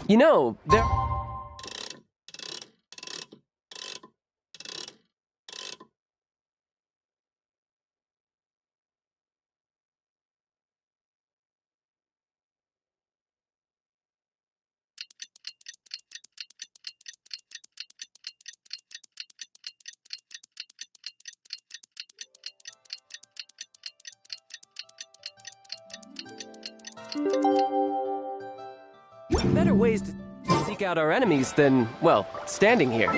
You know, there... better ways to seek out our enemies than, well, standing here.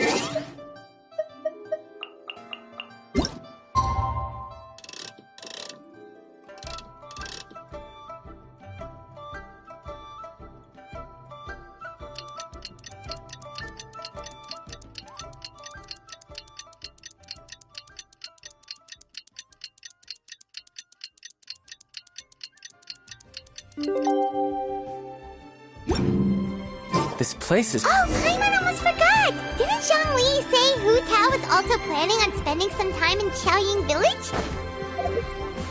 This place is... Oh, Paimon almost forgot! Didn't Zhongli say Hu Tao was also planning on spending some time in Qiaoying Village?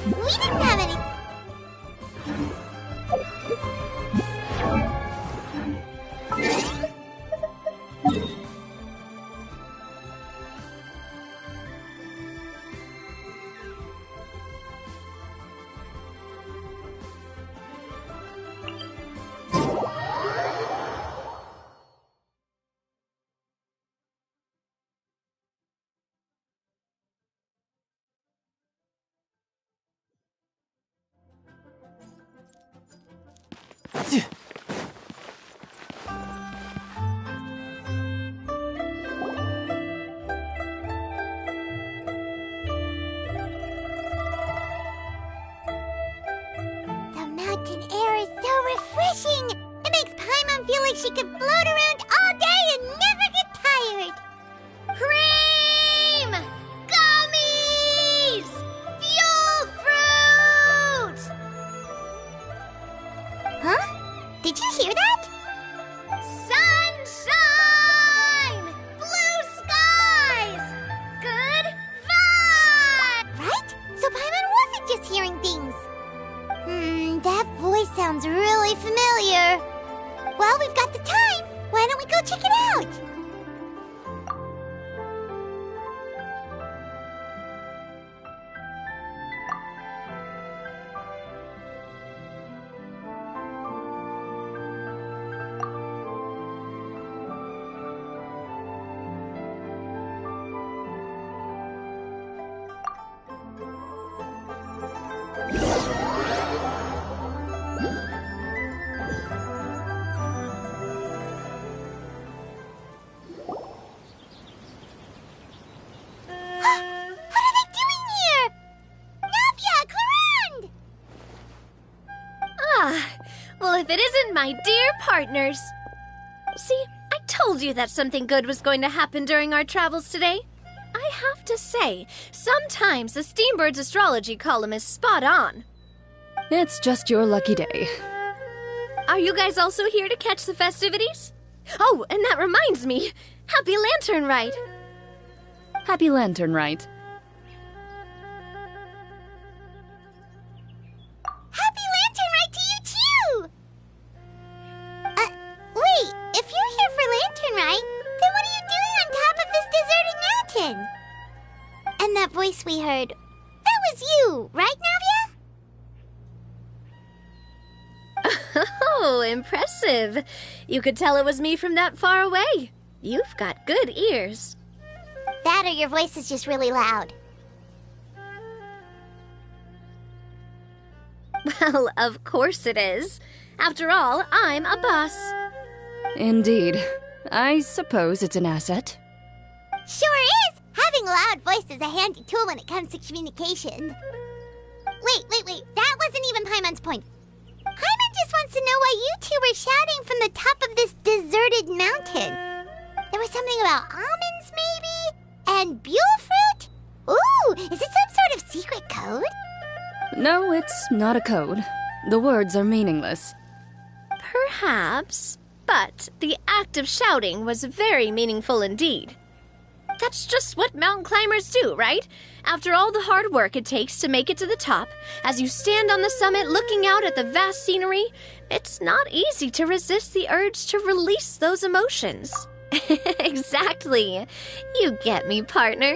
We didn't have any... She could float around all day and never get tired. Cream! Gummies! Fuel fruit! Huh? Did you hear that? Sunshine! Blue skies! Good vibes! Right? So Paimon wasn't just hearing things. That voice sounds really familiar. Well, we've got the time. Why don't we go check it out? If it isn't my dear partners. See, I told you that something good was going to happen during our travels today. I have to say, sometimes the Steambird's astrology column is spot on. It's just your lucky day. Are you guys also here to catch the festivities? Oh, and that reminds me, Happy Lantern Rite! Happy Lantern Rite. And that voice we heard, that was you, right, Navia? Oh, impressive. You could tell it was me from that far away. You've got good ears. That or your voice is just really loud. Well, of course it is. After all, I'm a bus. Indeed. I suppose it's an asset. Sure is! Having a loud voice is a handy tool when it comes to communication. Wait. That wasn't even Paimon's point. Paimon just wants to know why you two were shouting from the top of this deserted mountain. There was something about almonds, maybe? And buell fruit? Ooh, is it some sort of secret code? No, it's not a code. The words are meaningless. Perhaps, but the act of shouting was very meaningful indeed. That's just what mountain climbers do, right? After all the hard work it takes to make it to the top, as you stand on the summit looking out at the vast scenery, it's not easy to resist the urge to release those emotions. Exactly. You get me, partner.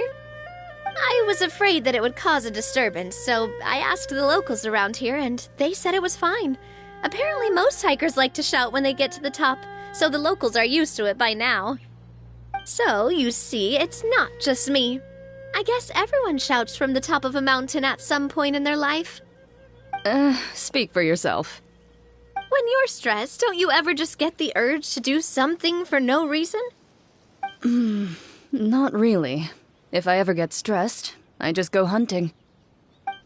I was afraid that it would cause a disturbance, so I asked the locals around here, and they said it was fine. Apparently most hikers like to shout when they get to the top, so the locals are used to it by now. So, you see, it's not just me. I guess everyone shouts from the top of a mountain at some point in their life. Speak for yourself. When you're stressed, don't you ever just get the urge to do something for no reason? Not really. If I ever get stressed, I just go hunting.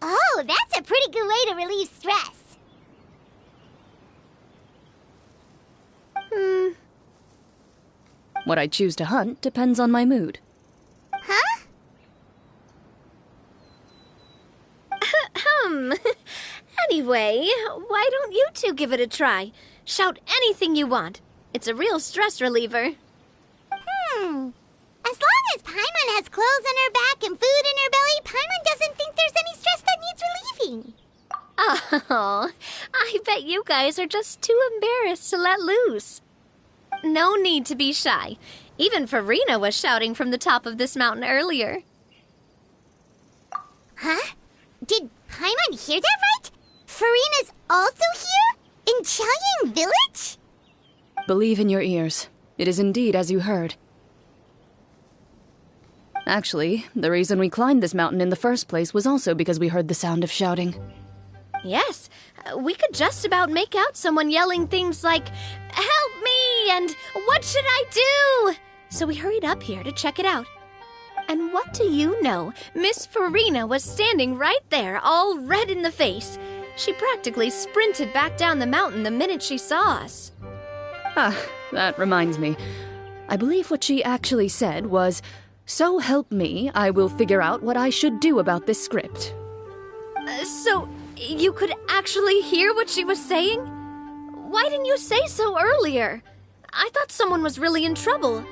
Oh, that's a pretty good way to relieve stress. What I choose to hunt depends on my mood. Huh? Anyway, why don't you two give it a try? Shout anything you want. It's a real stress reliever. As long as Paimon has clothes on her back and food in her belly, Paimon doesn't think there's any stress that needs relieving. Oh, I bet you guys are just too embarrassed to let loose. No need to be shy. Even Farina was shouting from the top of this mountain earlier. Huh? Did Paimon hear that right? Farina's also here? In Chaoyang Village? Believe in your ears. It is indeed as you heard. Actually, the reason we climbed this mountain in the first place was also because we heard the sound of shouting. Yes, we could just about make out someone yelling things like, "Help me!" and "What should I do?" So we hurried up here to check it out. And what do you know? Miss Farina was standing right there, all red in the face. She practically sprinted back down the mountain the minute she saw us. Ah, that reminds me. I believe what she actually said was, "So help me, I will figure out what I should do about this script." So, you could actually hear what she was saying? Why didn't you say so earlier? I thought someone was really in trouble.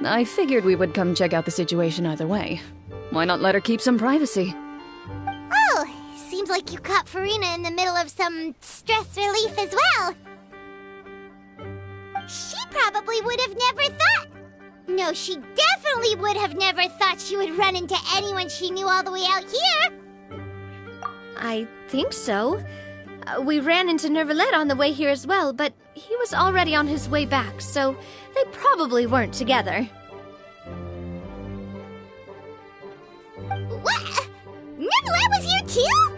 I figured we would come check out the situation either way. Why not let her keep some privacy? Oh, seems like you caught Farina in the middle of some stress relief as well. She probably would have never thought. No, she definitely would have never thought she would run into anyone she knew all the way out here. I think so. We ran into Nervalet on the way here as well, but he was already on his way back, so they probably weren't together. What? Nervalet was here too?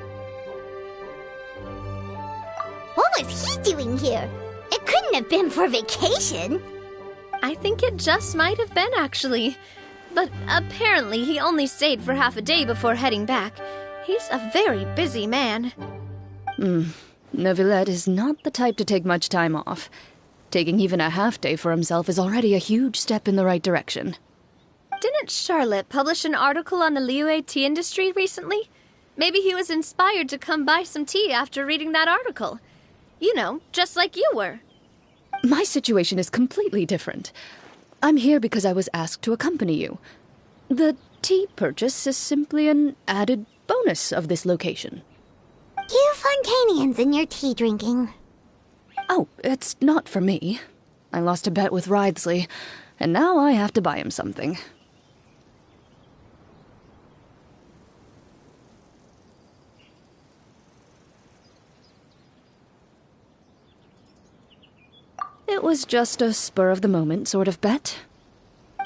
What was he doing here? It couldn't have been for vacation. I think it just might have been, actually. But apparently he only stayed for half a day before heading back. He's a very busy man. Neuvillette is not the type to take much time off. Taking even a half day for himself is already a huge step in the right direction. Didn't Charlotte publish an article on the Liyue tea industry recently? Maybe he was inspired to come buy some tea after reading that article. You know, just like you were. My situation is completely different. I'm here because I was asked to accompany you. The tea purchase is simply an added bonus of this location. You Fontanians and your tea drinking. Oh, it's not for me. I lost a bet with Ridesley, and now I have to buy him something. It was just a spur-of-the-moment sort of bet.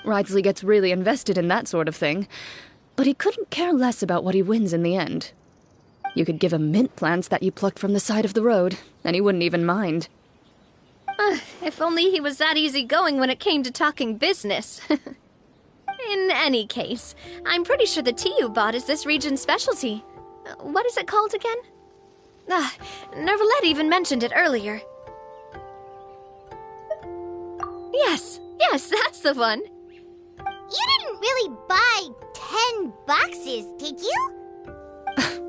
Ridesley gets really invested in that sort of thing, but he couldn't care less about what he wins in the end. You could give him mint plants that you plucked from the side of the road, and he wouldn't even mind. If only he was that easygoing when it came to talking business. In any case, I'm pretty sure the tea you bought is this region's specialty. What is it called again? Nervalet even mentioned it earlier. Yes, that's the one. You didn't really buy 10 boxes, did you?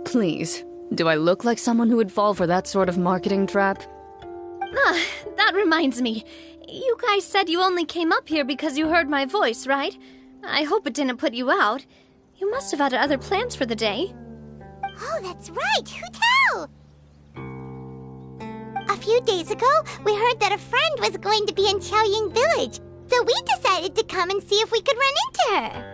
Please, do I look like someone who would fall for that sort of marketing trap? That reminds me. You guys said you only came up here because you heard my voice, right? I hope it didn't put you out. You must have had other plans for the day. Oh, that's right! Hu-Tao! A few days ago, we heard that a friend was going to be in Qiaoying Village, so we decided to come and see if we could run into her.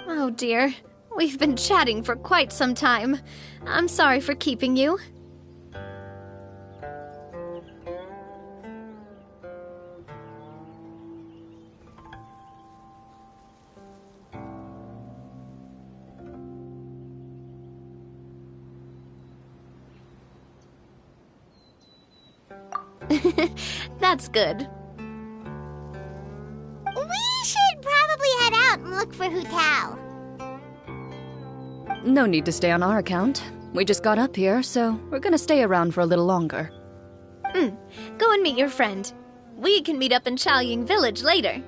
Oh dear. We've been chatting for quite some time. I'm sorry for keeping you. That's good. We should probably head out and look for Hu-Tao. No need to stay on our account. We just got up here, so we're gonna stay around for a little longer. Go and meet your friend. We can meet up in Qiaoying Village later.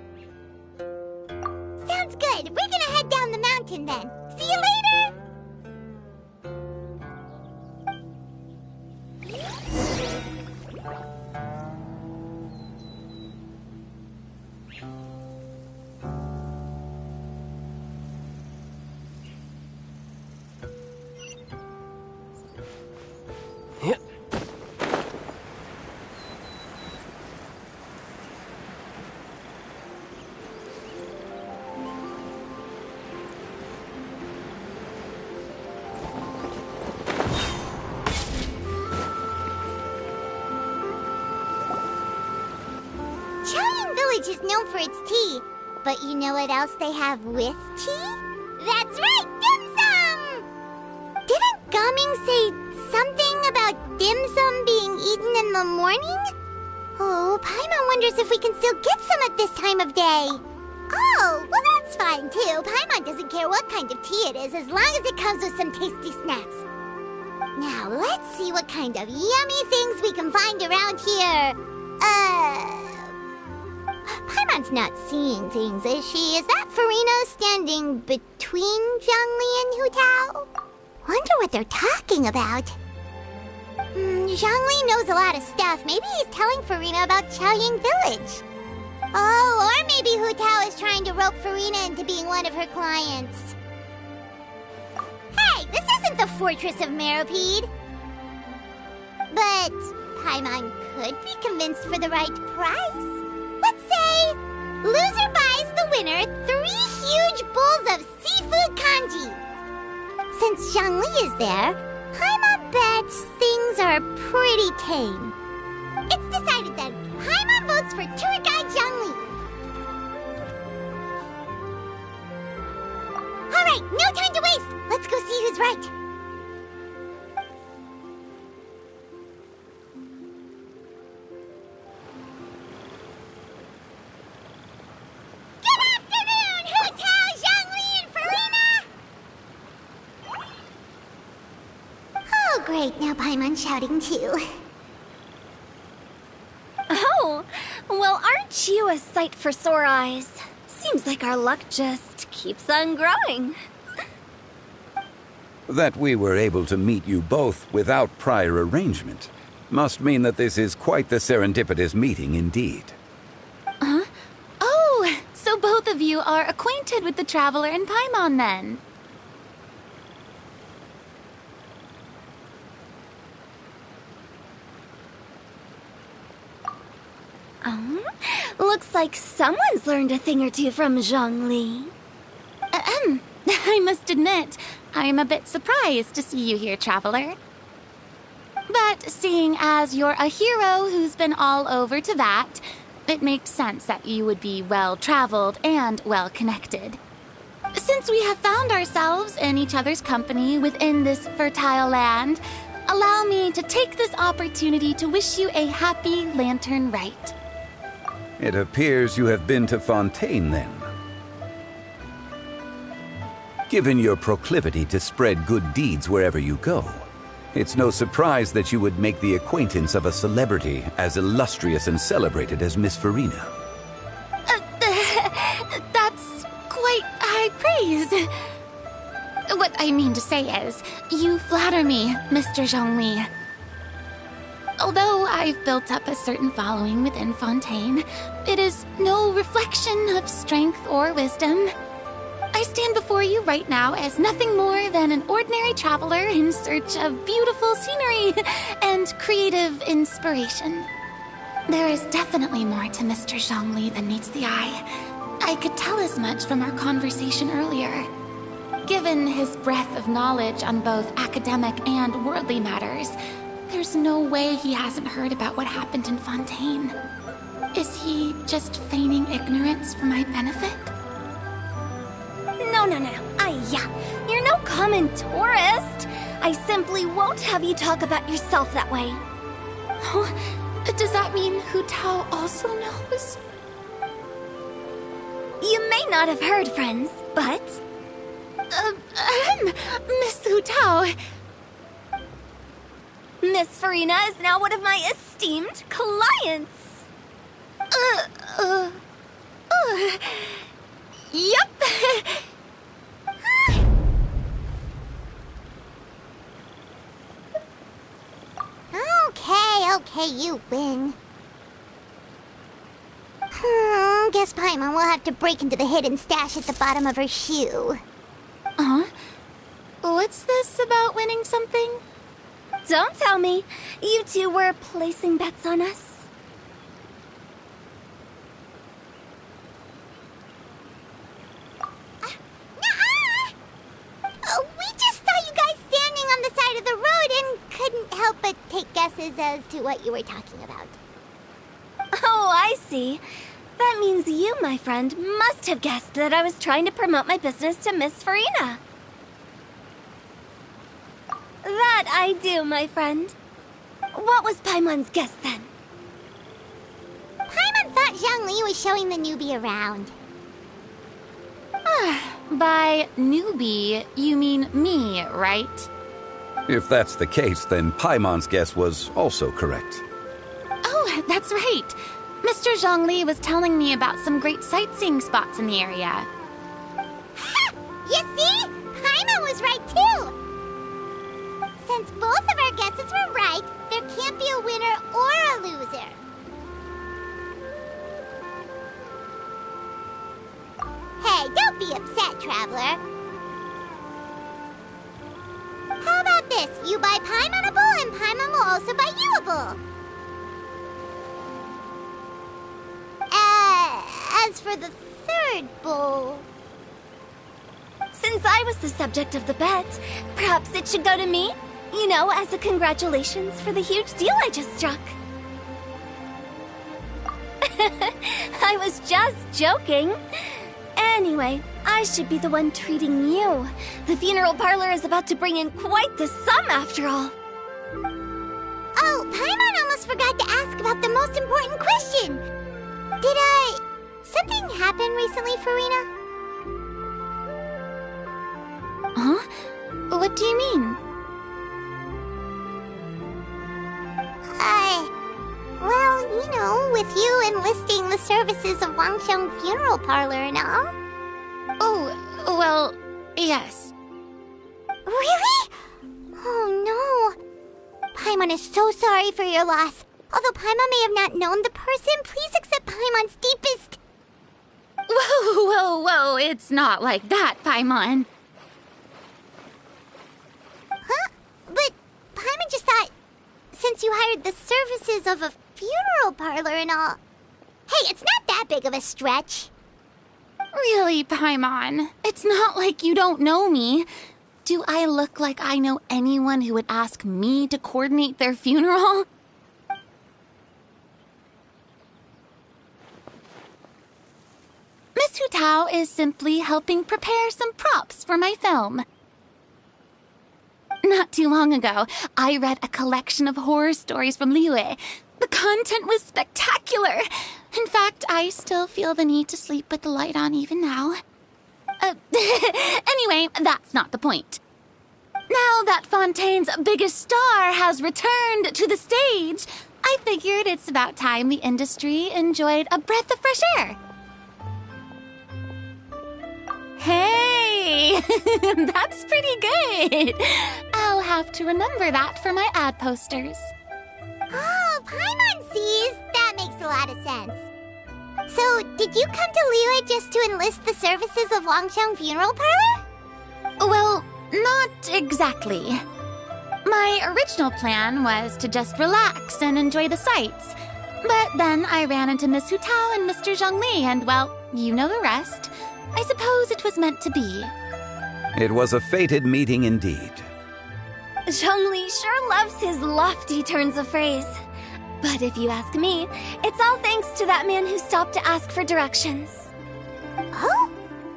Sounds good. We're gonna head down the mountain then. See you later! Qiaoying Village is known for its tea, but you know what else they have with tea? That's right, dim sum! Didn't Gaming say something about dim sum being eaten in the morning? Oh, Paimon wonders if we can still get some at this time of day. Oh, well that's fine too. Paimon doesn't care what kind of tea it is as long as it comes with some tasty snacks. Now, let's see what kind of yummy things we can find around here. Paimon's not seeing things, is she? Is that Farina standing between Zhongli and Hu-Tao? Wonder what they're talking about. Zhongli knows a lot of stuff. Maybe he's telling Farina about Qiaoying Village. Oh, or maybe Hu-Tao is trying to rope Farina into being one of her clients. Hey, this isn't the Fortress of Meropide. But Paimon could be convinced for the right price. Let's say, loser buys the winner 3 huge bowls of seafood kanji. Since Zhongli is there, Paimon bets things are pretty tame. It's decided then. Paimon votes for tour guide Zhongli. All right, no time to waste. Let's go see who's right. Great, now Paimon's shouting too. Oh, well, aren't you a sight for sore eyes? Seems like our luck just keeps on growing. That we were able to meet you both without prior arrangement must mean that this is quite the serendipitous meeting indeed. Huh? Oh, so both of you are acquainted with the Traveler and Paimon then? Looks like someone's learned a thing or two from Zhongli. I must admit, I am a bit surprised to see you here, Traveler. But seeing as you're a hero who's been all over Teyvat, it makes sense that you would be well-traveled and well-connected. Since we have found ourselves in each other's company within this fertile land, allow me to take this opportunity to wish you a happy Lantern Rite. It appears you have been to Fontaine, then. Given your proclivity to spread good deeds wherever you go, it's no surprise that you would make the acquaintance of a celebrity as illustrious and celebrated as Miss Farina. That's quite high praise. What I mean to say is, you flatter me, Mr. Zhongli. Although I've built up a certain following within Fontaine, it is no reflection of strength or wisdom. I stand before you right now as nothing more than an ordinary traveler in search of beautiful scenery and creative inspiration. There is definitely more to Mr. Zhongli than meets the eye. I could tell as much from our conversation earlier. Given his breadth of knowledge on both academic and worldly matters, there's no way he hasn't heard about what happened in Fontaine. Is he just feigning ignorance for my benefit? No. You're no common tourist. I simply won't have you talk about yourself that way. Oh, does that mean Hu Tao also knows? You may not have heard, friends, but... Miss Hu Tao. Miss Farina is now one of my esteemed clients. Yep. Okay, you win. Guess Paimon will have to break into the hidden stash at the bottom of her shoe. What's this about winning something? Don't tell me. You two were placing bets on us. We just saw you guys standing on the side of the road and couldn't help but take guesses as to what you were talking about. Oh, I see. That means you, my friend, must have guessed that I was trying to promote my business to Miss Farina. That I do, my friend. What was Paimon's guess then? Paimon thought Zhongli was showing the newbie around. By newbie, you mean me, right? If that's the case, then Paimon's guess was also correct. Oh, that's right. Mr. Zhongli was telling me about some great sightseeing spots in the area. Ha! You see? Paimon was right too! Since both of our guesses were right, there can't be a winner or a loser. Hey, don't be upset, traveler. How about this? You buy Paimon a bowl, and Paimon will also buy you a bowl. As for the third bowl... Since I was the subject of the bet, perhaps it should go to me? You know, as a congratulations for the huge deal I just struck. I was just joking. Anyway, I should be the one treating you. The funeral parlor is about to bring in quite the sum after all. Oh, Paimon almost forgot to ask about the most important question. Something happen recently, Farina? Huh? What do you mean? Well, you know, with you enlisting the services of Wangsheng Funeral Parlor and all. Oh, well, yes. Really? Oh, no. Paimon is so sorry for your loss. Although Paimon may have not known the person, please accept Paimon's deepest... Whoa, it's not like that, Paimon. Huh? But Paimon just thought, since you hired the services of a funeral parlor and all... Hey, it's not that big of a stretch. Really, Paimon? It's not like you don't know me. Do I look like I know anyone who would ask me to coordinate their funeral? Miss Hu Tao is simply helping prepare some props for my film. Not too long ago, I read a collection of horror stories from Liyue. The content was spectacular. In fact, I still feel the need to sleep with the light on even now. Anyway, that's not the point. Now that Fontaine's biggest star has returned to the stage, I figured it's about time the industry enjoyed a breath of fresh air. Hey, that's pretty good. I'll have to remember that for my ad posters. Oh, Paimon sees! That makes a lot of sense. So, did you come to Liyue just to enlist the services of Longsheng Funeral Parlor? Well, not exactly. My original plan was to just relax and enjoy the sights. But then I ran into Miss Hu Tao and Mr. Zhongli, and well, you know the rest. I suppose it was meant to be. It was a fated meeting indeed. Zhongli sure loves his lofty turns of phrase. But if you ask me, it's all thanks to that man who stopped to ask for directions. Oh?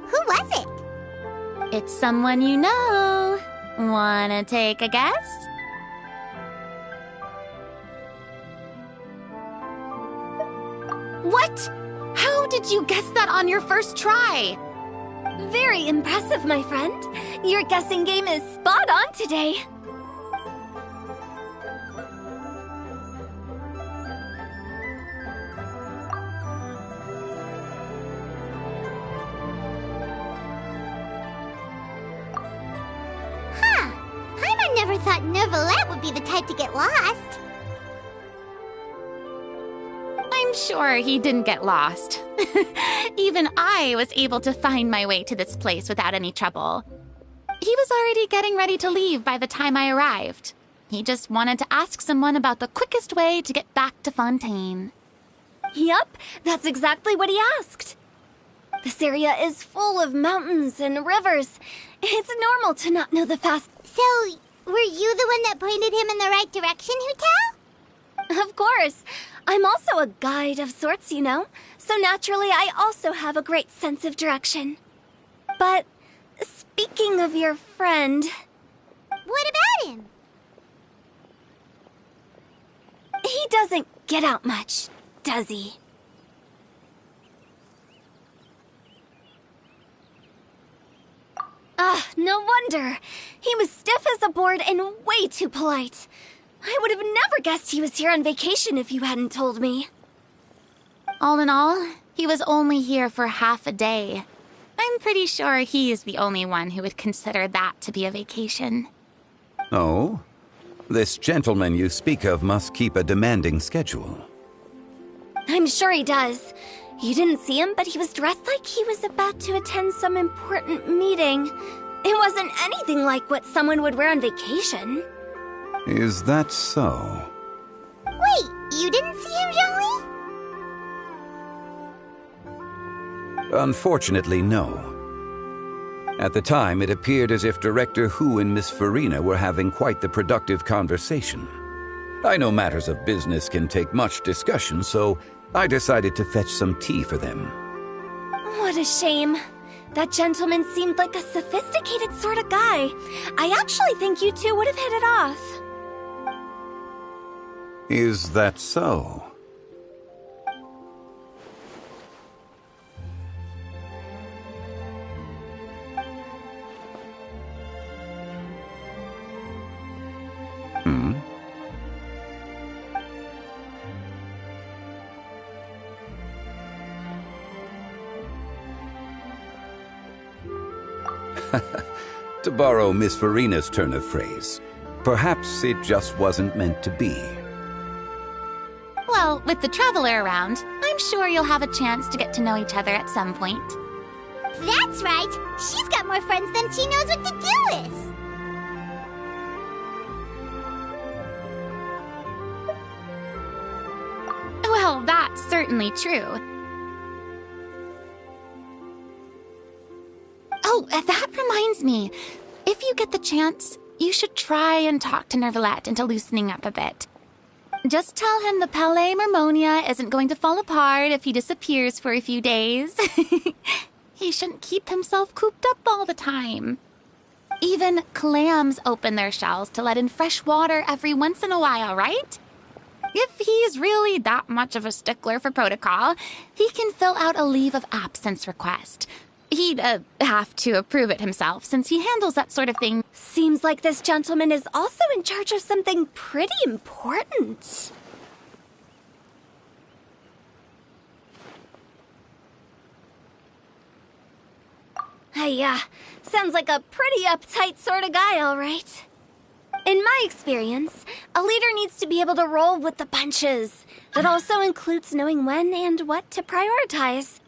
Who was it? It's someone you know. Wanna take a guess? What? How did you guess that on your first try? Very impressive, my friend. Your guessing game is spot on today. Huh. Paimon never thought Neuvillette would be the type to get lost. I'm sure he didn't get lost. Even I was able to find my way to this place without any trouble. He was already getting ready to leave by the time I arrived. He just wanted to ask someone about the quickest way to get back to Fontaine. Yup, that's exactly what he asked. This area is full of mountains and rivers. It's normal to not know the fast... So, were you the one that pointed him in the right direction, Hu Tao? Of course. I'm also a guide of sorts, you know. So naturally, I also have a great sense of direction. But speaking of your friend... What about him? He doesn't get out much, does he? Ah, no wonder. He was stiff as a board and way too polite. I would have never guessed he was here on vacation if you hadn't told me. All in all, he was only here for half a day. I'm pretty sure he is the only one who would consider that to be a vacation. Oh? This gentleman you speak of must keep a demanding schedule. I'm sure he does. You didn't see him, but he was dressed like he was about to attend some important meeting. It wasn't anything like what someone would wear on vacation. Is that so? Wait, you didn't see him, Zhongli? Unfortunately, no. At the time, it appeared as if Director Hu and Miss Farina were having quite the productive conversation. I know matters of business can take much discussion, so I decided to fetch some tea for them. What a shame. That gentleman seemed like a sophisticated sort of guy. I actually think you two would have hit it off. Is that so? To borrow Miss Farina's turn of phrase, perhaps it just wasn't meant to be. Well, with the traveler around, I'm sure you'll have a chance to get to know each other at some point. That's right. She's got more friends than she knows what to do with. Well, that's certainly true. Oh, that reminds me. If you get the chance, you should try and talk to Neuvillette into loosening up a bit. Just tell him the Palais Mermonia isn't going to fall apart if he disappears for a few days. He shouldn't keep himself cooped up all the time. Even clams open their shells to let in fresh water every once in a while, right? If he's really that much of a stickler for protocol, he can fill out a leave of absence request. He'd have to approve it himself, since he handles that sort of thing. Seems like this gentleman is also in charge of something pretty important. Hey, sounds like a pretty uptight sort of guy, all right. In my experience, a leader needs to be able to roll with the punches. That also includes knowing when and what to prioritize.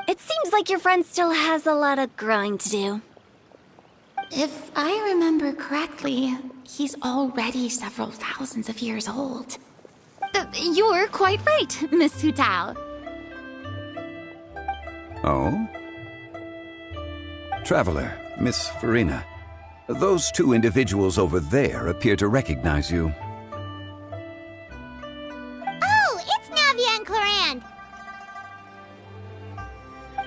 It seems like your friend still has a lot of growing to do. If I remember correctly, he's already several thousands of years old. You're quite right, Miss Hu Tao. Oh? Traveler, Miss Farina. Those two individuals over there appear to recognize you. Oh, it's Navia and Clorand.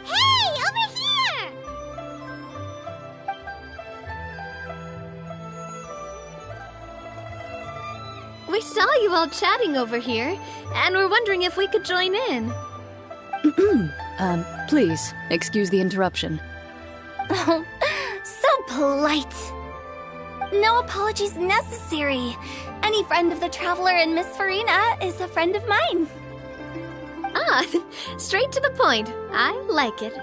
Hey, over here! We saw you all chatting over here, and we're wondering if we could join in. Please, excuse the interruption. Oh, so polite. No apologies necessary. Any friend of the Traveler and Miss Farina is a friend of mine. Ah, straight to the point. I like it.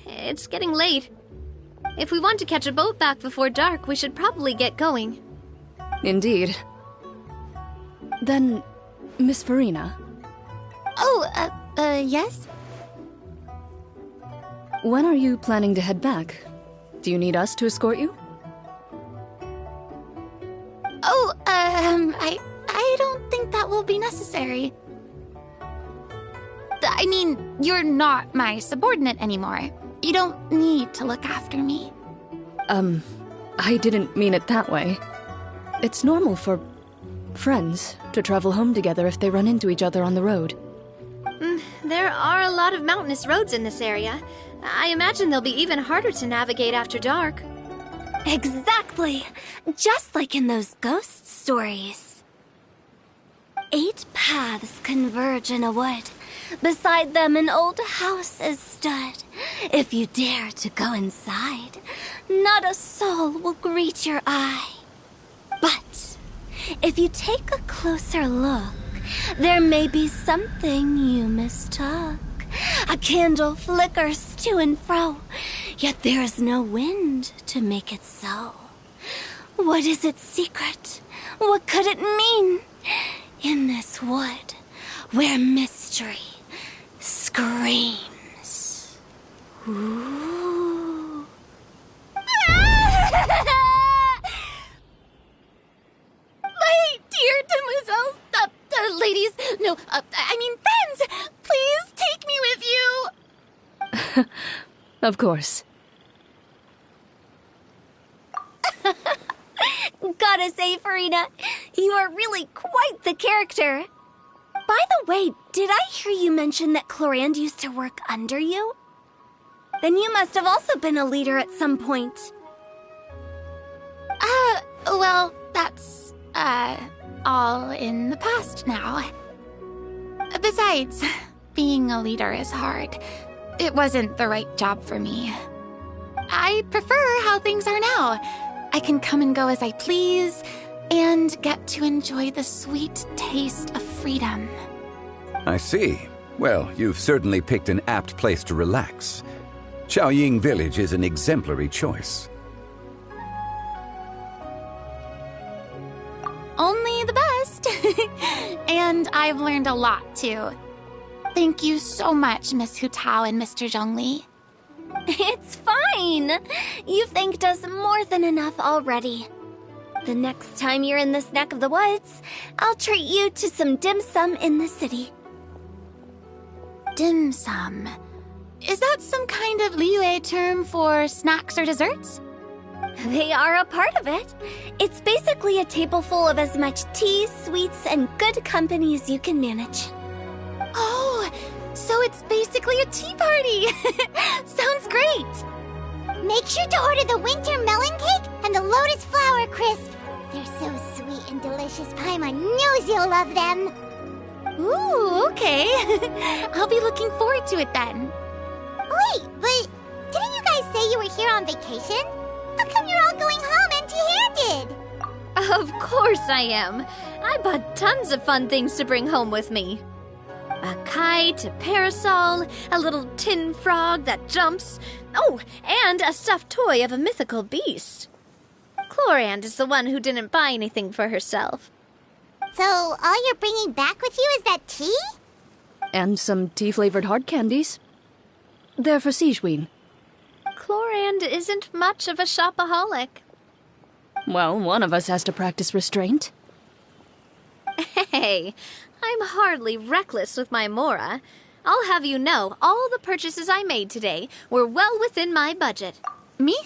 It's getting late. If we want to catch a boat back before dark, we should probably get going. Indeed. Then, Miss Farina, Oh, yes? when are you planning to head back? Do you need us to escort you? Oh, I don't think that will be necessary. I mean, you're not my subordinate anymore. You don't need to look after me. I didn't mean it that way. It's normal for friends to travel home together if they run into each other on the road. There are a lot of mountainous roads in this area. I imagine they'll be even harder to navigate after dark. Exactly. Just like in those ghost stories. 8 paths converge in a wood. Beside them an old house is stood. If you dare to go inside, not a soul will greet your eye. But if you take a closer look, there may be something you mistook. A candle flickers to and fro, yet there is no wind to make it so. What is its secret? What could it mean? In this wood, where mystery screams. Ooh. My dear demoiselles, ladies, no, I mean friends, please take me with you. Of course. Gotta say, Farina, you are really quite the character. By the way, did I hear you mention that Clorand used to work under you? Then you must have also been a leader at some point. Well, that's, all in the past now. Besides, being a leader is hard. It wasn't the right job for me. I prefer how things are now. I can come and go as I please, and get to enjoy the sweet taste of freedom. I see. Well, you've certainly picked an apt place to relax. Xiaoying Village is an exemplary choice. Only the best. And I've learned a lot, too. Thank you so much, Miss Hu Tao and Mr. Zhongli. It's fine. You've thanked us more than enough already. The next time you're in this neck of the woods, I'll treat you to some dim sum in the city. Dim sum. Is that some kind of Liyue term for snacks or desserts? They are a part of it. It's basically a table full of as much tea, sweets, and good company as you can manage. Oh, so it's basically a tea party. Sounds great. Make sure to order the winter melon cake and the lotus flower crisp. They're so sweet and delicious, Paimon knows you'll love them. Ooh, okay. I'll be looking forward to it then. Wait, but didn't you guys say you were here on vacation? How come you're all going home empty-handed? Of course I am. I bought tons of fun things to bring home with me. A kite, a parasol, a little tin frog that jumps. Oh, and a stuffed toy of a mythical beast. Chlorand is the one who didn't buy anything for herself. So all you're bringing back with you is that tea? And some tea-flavored hard candies. They're for Sigewinne. Chlorand isn't much of a shopaholic. Well, one of us has to practice restraint. Hey, I'm hardly reckless with my Mora. I'll have you know, all the purchases I made today were well within my budget. Me?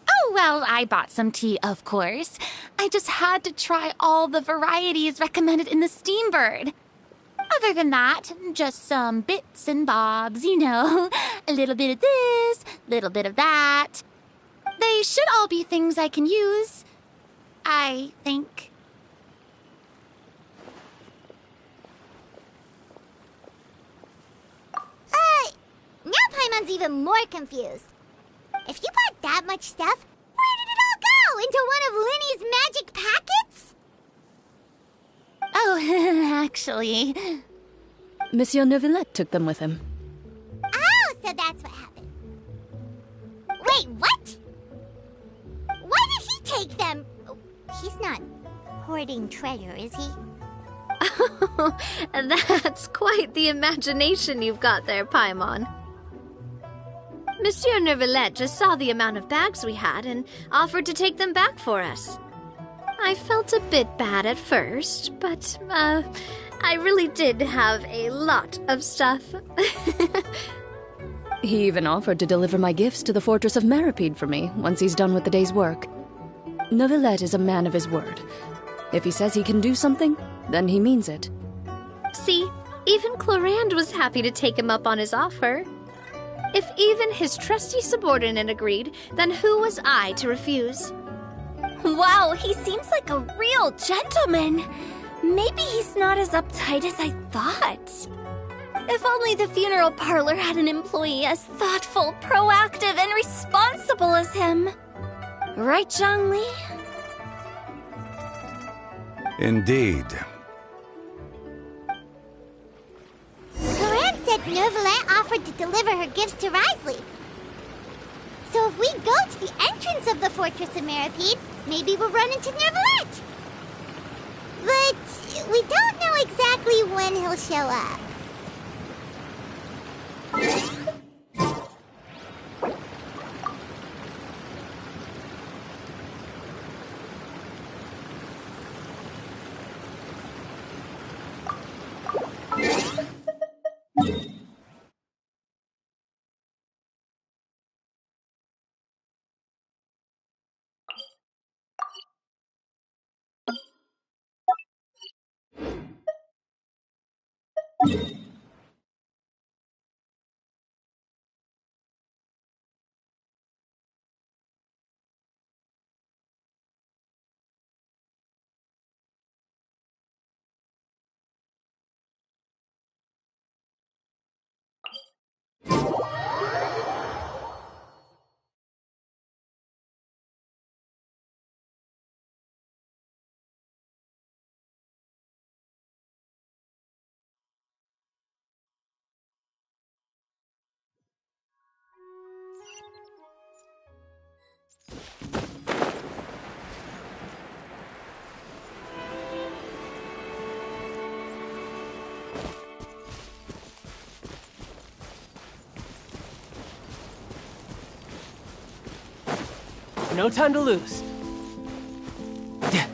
Oh, well, I bought some tea, of course. I just had to try all the varieties recommended in the Steambird. Other than that, just some bits and bobs, you know. A little bit of this, little bit of that. They should all be things I can use, I think. Now Paimon's even more confused. If you bought that much stuff, where did it all go? Into one of Linny's magic packets? Oh, actually... Monsieur Neuvillette took them with him. Oh, so that's what happened. Wait, what? Why did he take them? He's not hoarding treasure, is he? That's quite the imagination you've got there, Paimon. Monsieur Neuvillette just saw the amount of bags we had and offered to take them back for us. I felt a bit bad at first, but, I really did have a lot of stuff. He even offered to deliver my gifts to the Fortress of Maripede for me once he's done with the day's work. Neuvillette is a man of his word. If he says he can do something, then he means it. See, even Chlorand was happy to take him up on his offer. If even his trusty subordinate agreed, then who was I to refuse? Wow, he seems like a real gentleman. Maybe he's not as uptight as I thought. If only the funeral parlor had an employee as thoughtful, proactive, and responsible as him. Right, Zhongli? Indeed. Chlorand said Neuvillette offered to deliver her gifts to Risley. So if we go to the entrance of the Fortress of Maripede, maybe we'll run into Neuvillette. But we don't know exactly when he'll show up. No time to lose. Yeah.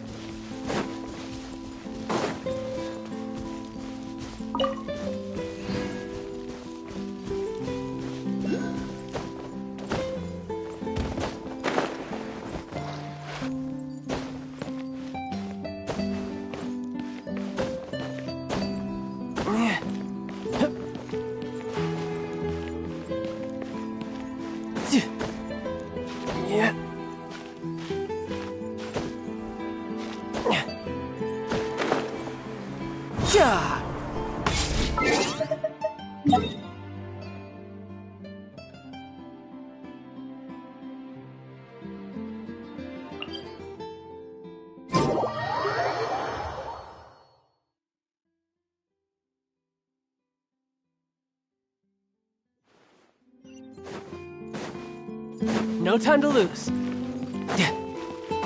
Yeah. No time to lose.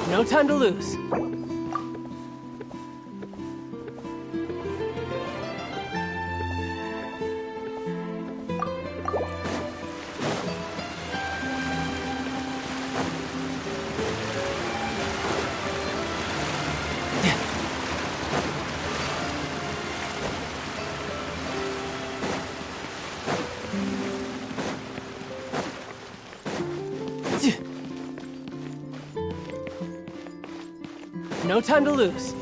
No time to lose. No time to lose.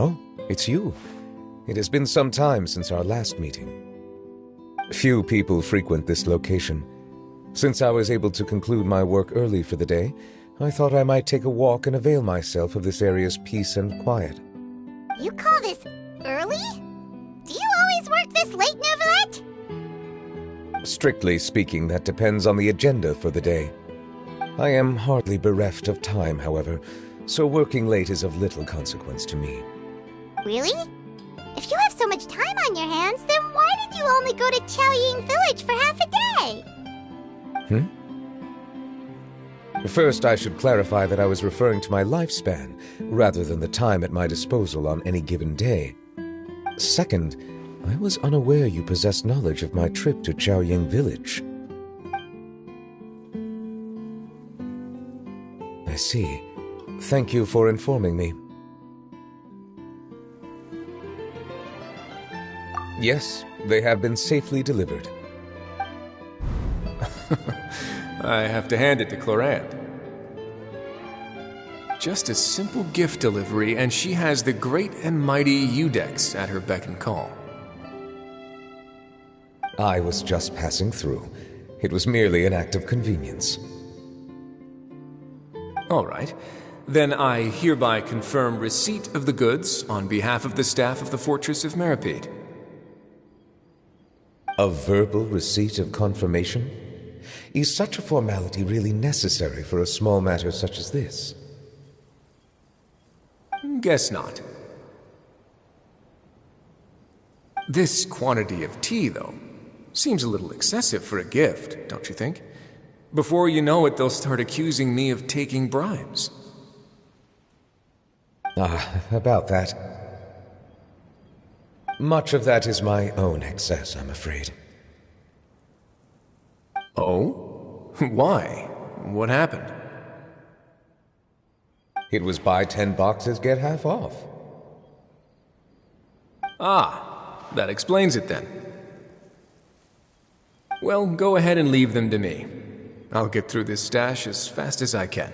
Oh, it's you. It has been some time since our last meeting. Few people frequent this location. Since I was able to conclude my work early for the day, I thought I might take a walk and avail myself of this area's peace and quiet. You call this early? Do you always work this late, Novelette? Strictly speaking, that depends on the agenda for the day. I am hardly bereft of time, however, so working late is of little consequence to me. Really? If you have so much time on your hands, then why did you only go to Chaoying Village for half a day? First, I should clarify that I was referring to my lifespan, rather than the time at my disposal on any given day. Second, I was unaware you possessed knowledge of my trip to Chaoying Village. I see. Thank you for informing me. Yes, they have been safely delivered. I have to hand it to Clorant. Just a simple gift delivery, and she has the great and mighty Youdex at her beck and call. I was just passing through. It was merely an act of convenience. All right. Then I hereby confirm receipt of the goods on behalf of the staff of the Fortress of Meripede. A verbal receipt of confirmation? Is such a formality really necessary for a small matter such as this? Guess not. This quantity of tea, though, seems a little excessive for a gift, don't you think? Before you know it, they'll start accusing me of taking bribes. About that. Much of that is my own excess, I'm afraid. Oh? Why? What happened? It was buy 10 boxes, get half off. Ah, that explains it then. Well, go ahead and leave them to me. I'll get through this stash as fast as I can.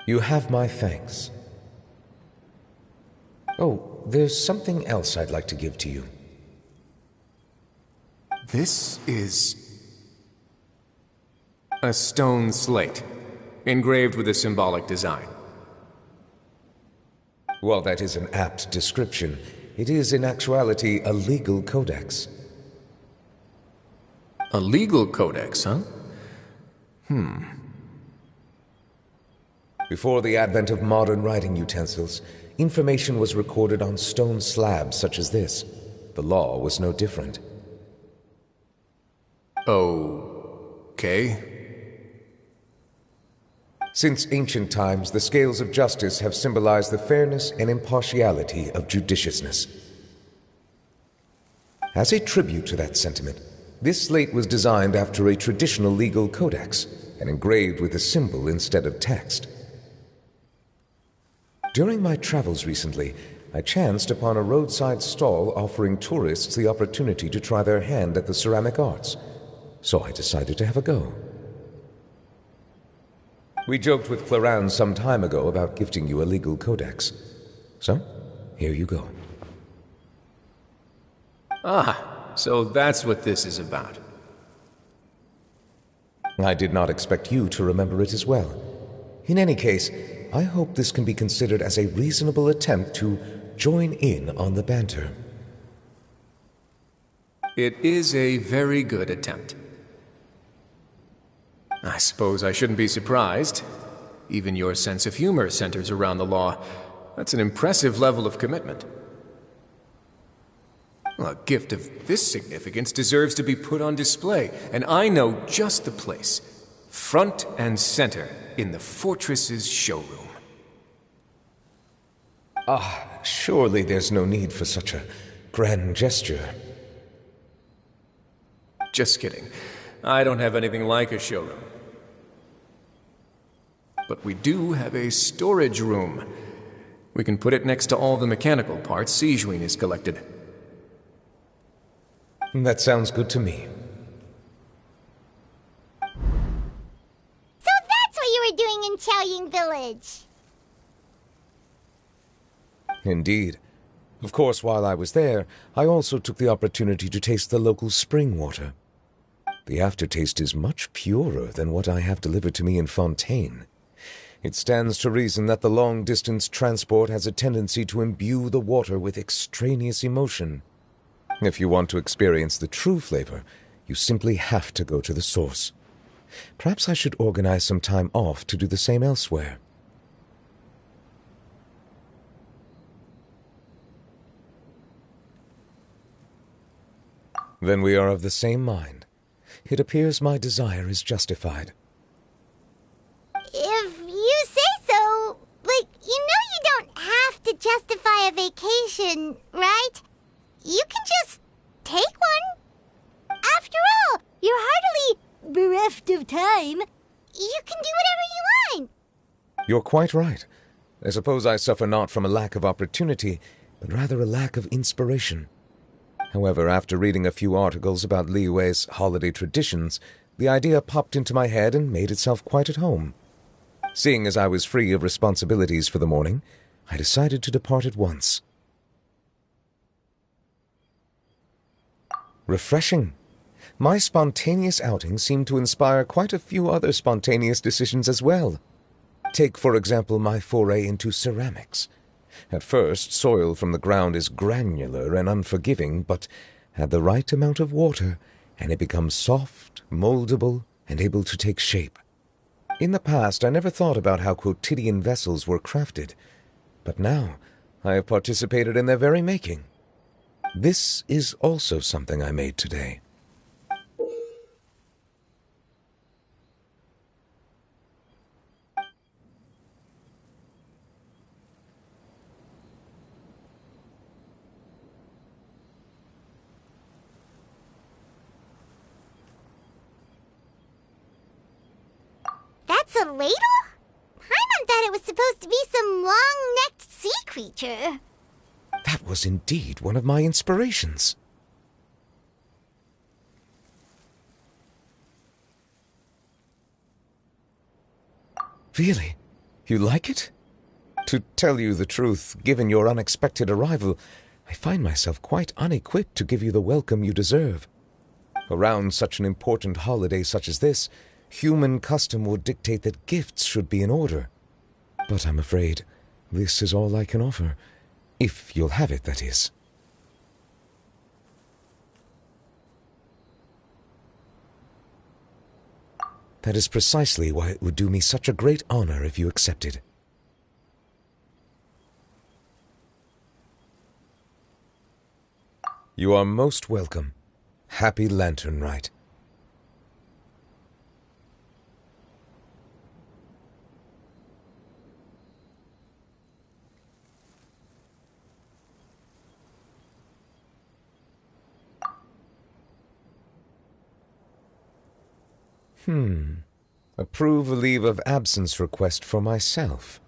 You have my thanks. Oh, there's something else I'd like to give to you. This is a stone slate, engraved with a symbolic design. While that is an apt description, it is in actuality a legal codex. A legal codex, huh? Before the advent of modern writing utensils, information was recorded on stone slabs such as this. The law was no different. Okay. Since ancient times, the scales of justice have symbolized the fairness and impartiality of judiciousness. As a tribute to that sentiment, this slate was designed after a traditional legal codex and engraved with a symbol instead of text. During my travels recently, I chanced upon a roadside stall offering tourists the opportunity to try their hand at the ceramic arts, so I decided to have a go. We joked with Clorant some time ago about gifting you a legal codex. So, here you go. Ah, so that's what this is about. I did not expect you to remember it as well. In any case, I hope this can be considered as a reasonable attempt to join in on the banter. It is a very good attempt. I suppose I shouldn't be surprised. Even your sense of humor centers around the law. That's an impressive level of commitment. Well, a gift of this significance deserves to be put on display, and I know just the place. Front and center in the fortress's showroom. Surely there's no need for such a grand gesture. Just kidding. I don't have anything like a showroom. But we do have a storage room. We can put it next to all the mechanical parts Sijuin has collected. That sounds good to me. So that's what you were doing in Qiaoying Village. Indeed. Of course, while I was there, I also took the opportunity to taste the local spring water. The aftertaste is much purer than what I have delivered to me in Fontaine. It stands to reason that the long-distance transport has a tendency to imbue the water with extraneous emotion. If you want to experience the true flavor, you simply have to go to the source. Perhaps I should organize some time off to do the same elsewhere. Then we are of the same mind. It appears my desire is justified. If you say so, but you don't have to justify a vacation, right? You can just take one. After all, you're hardly bereft of time. You can do whatever you want. You're quite right. I suppose I suffer not from a lack of opportunity, but rather a lack of inspiration. However, after reading a few articles about Li Wei's holiday traditions, the idea popped into my head and made itself quite at home. Seeing as I was free of responsibilities for the morning, I decided to depart at once. Refreshing. My spontaneous outing seemed to inspire quite a few other spontaneous decisions as well. Take, for example, my foray into ceramics. At first, soil from the ground is granular and unforgiving, but add the right amount of water, and it becomes soft, moldable, and able to take shape. In the past, I never thought about how quotidian vessels were crafted, but now I have participated in their very making. This is also something I made today. That's a ladle? Paimon thought it was supposed to be some long-necked sea creature. That was indeed one of my inspirations. Really? You like it? To tell you the truth, given your unexpected arrival, I find myself quite unequipped to give you the welcome you deserve. Around such an important holiday such as this, human custom would dictate that gifts should be in order. But I'm afraid this is all I can offer. If you'll have it, that is. That is precisely why it would do me such a great honor if you accepted. You are most welcome. Happy Lantern Rite. Approve a leave of absence request for myself.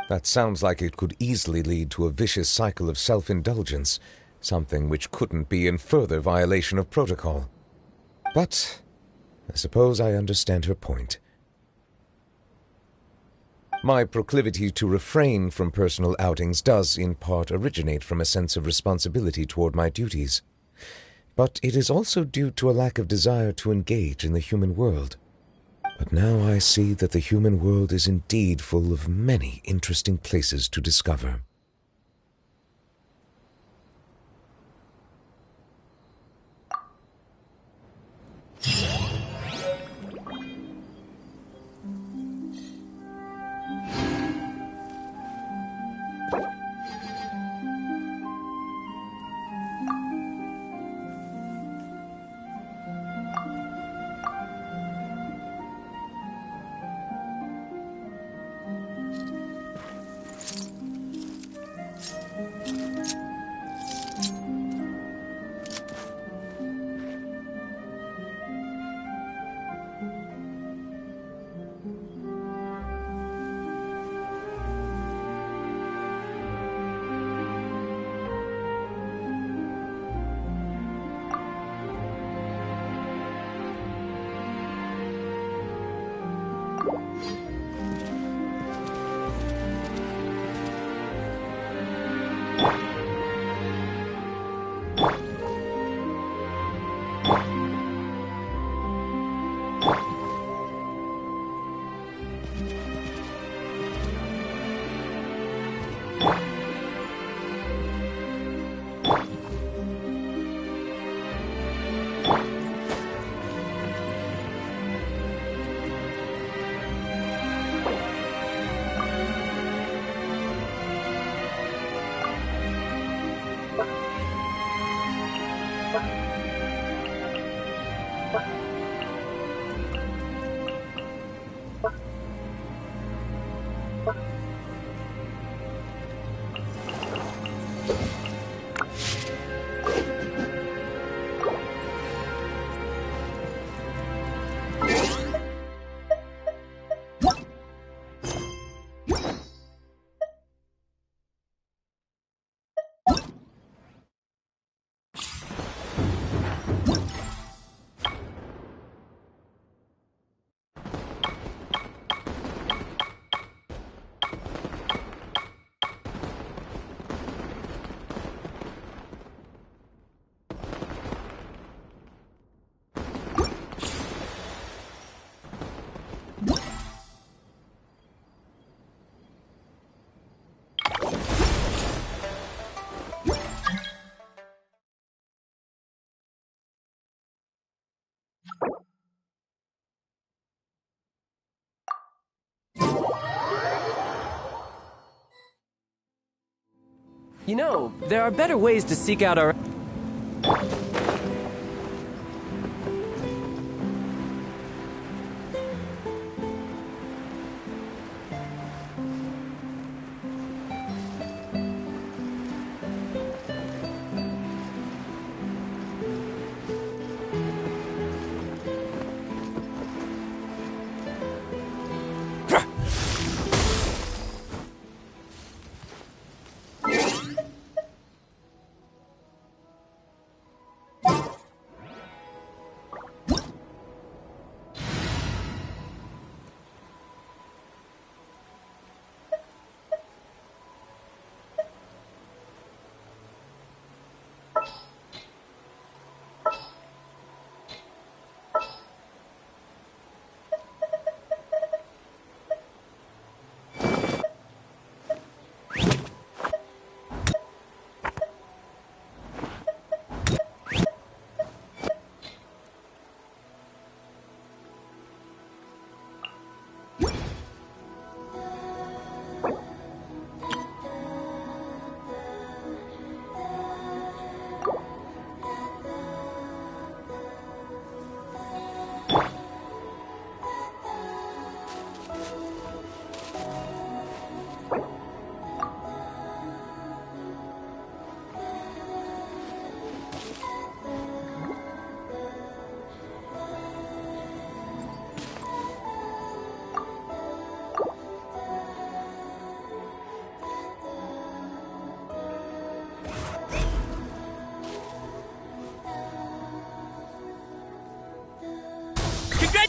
That sounds like it could easily lead to a vicious cycle of self-indulgence, something which couldn't be in further violation of protocol. But I suppose I understand her point. My proclivity to refrain from personal outings does, in part, originate from a sense of responsibility toward my duties. But it is also due to a lack of desire to engage in the human world. But now I see that the human world is indeed full of many interesting places to discover. You know, there are better ways to seek out our...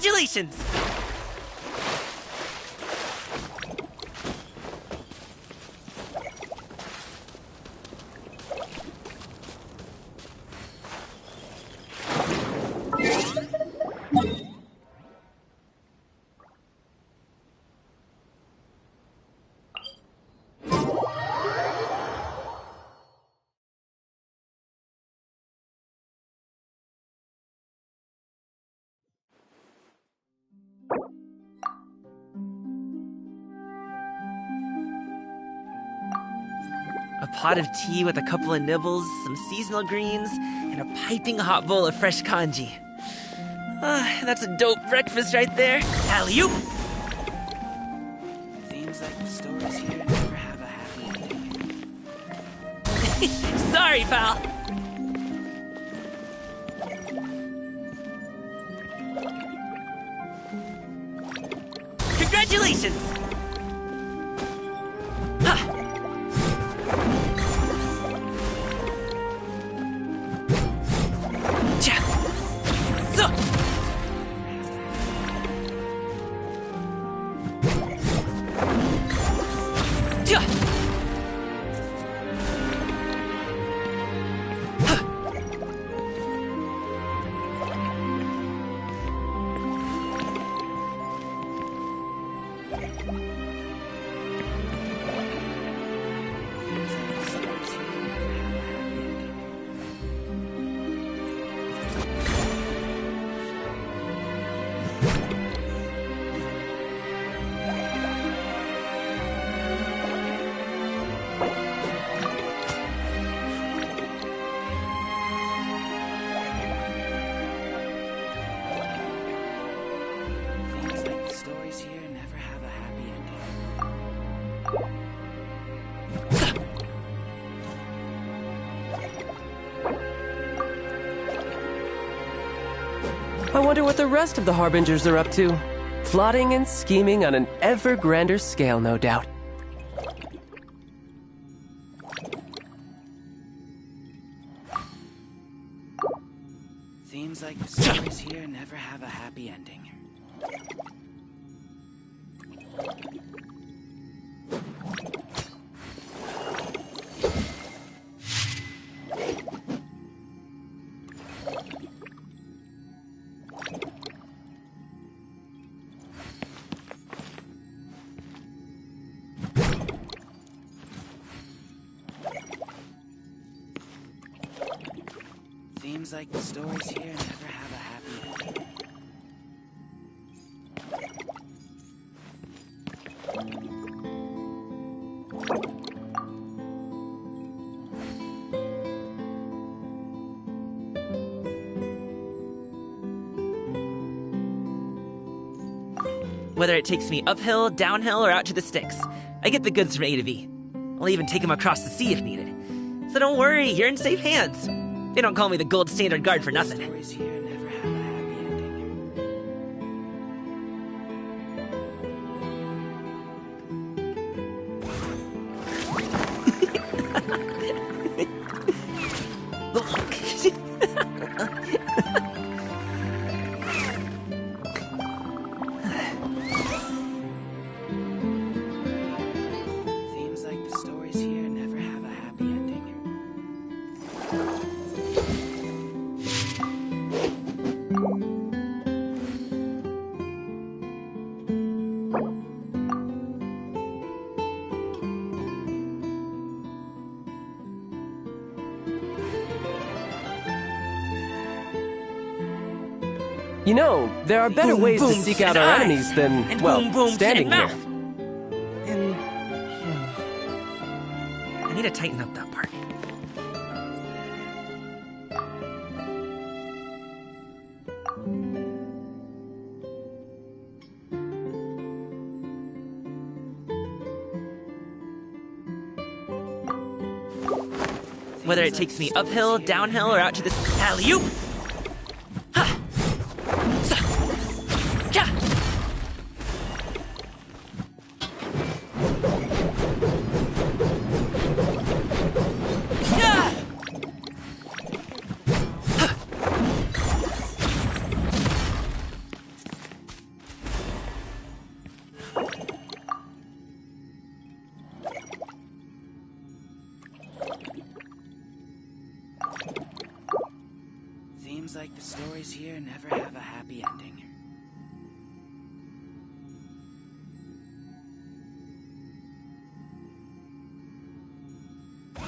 Congratulations! pot of tea with a couple of nibbles, some seasonal greens, and a piping hot bowl of fresh kanji. That's a dope breakfast right there. Alley-oop! Seems like the stores here never have a happy ending. Sorry, pal. Congratulations! I wonder what the rest of the Harbingers are up to. Plotting and scheming on an ever grander scale, no doubt. Seems like the stories here never have a happy ending. Seems like the stories here never have a happy ending. Whether it takes me uphill, downhill, or out to the sticks, I get the goods from A to B. I'll even take them across the sea if needed. So don't worry, you're in safe hands. They don't call me the gold standard guard for nothing. Stories here never have a happy ending. Seems like the stories here never have a happy ending. You know, there are better Boom, ways to boom, seek out and our eyes. enemies than, And well, boom, boom, standing and here. mouth. And I need to tighten up that part. Whether it takes me uphill, downhill, or out to the alley-oop. Seems like the stories here never have a happy ending.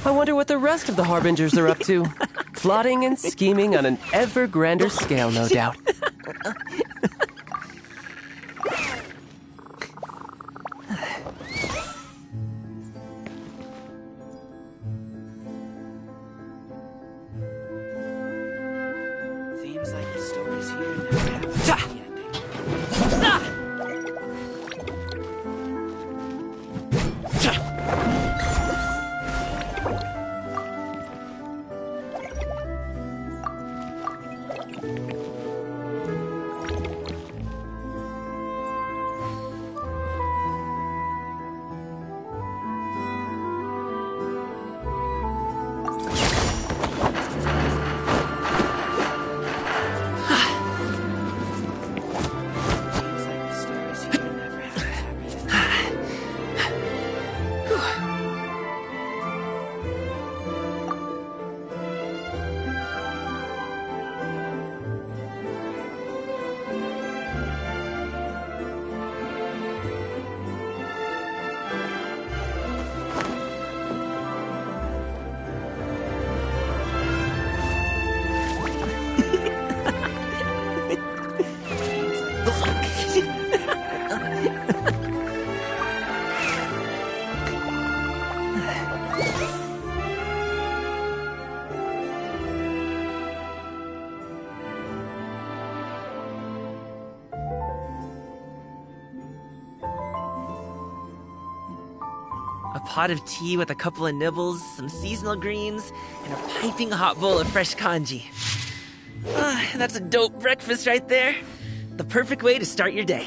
I wonder what the rest of the Harbingers are up to. Plotting and scheming on an ever grander scale, no doubt. pot of tea with a couple of nibbles, some seasonal greens, and a piping hot bowl of fresh kanji. That's a dope breakfast right there. The perfect way to start your day.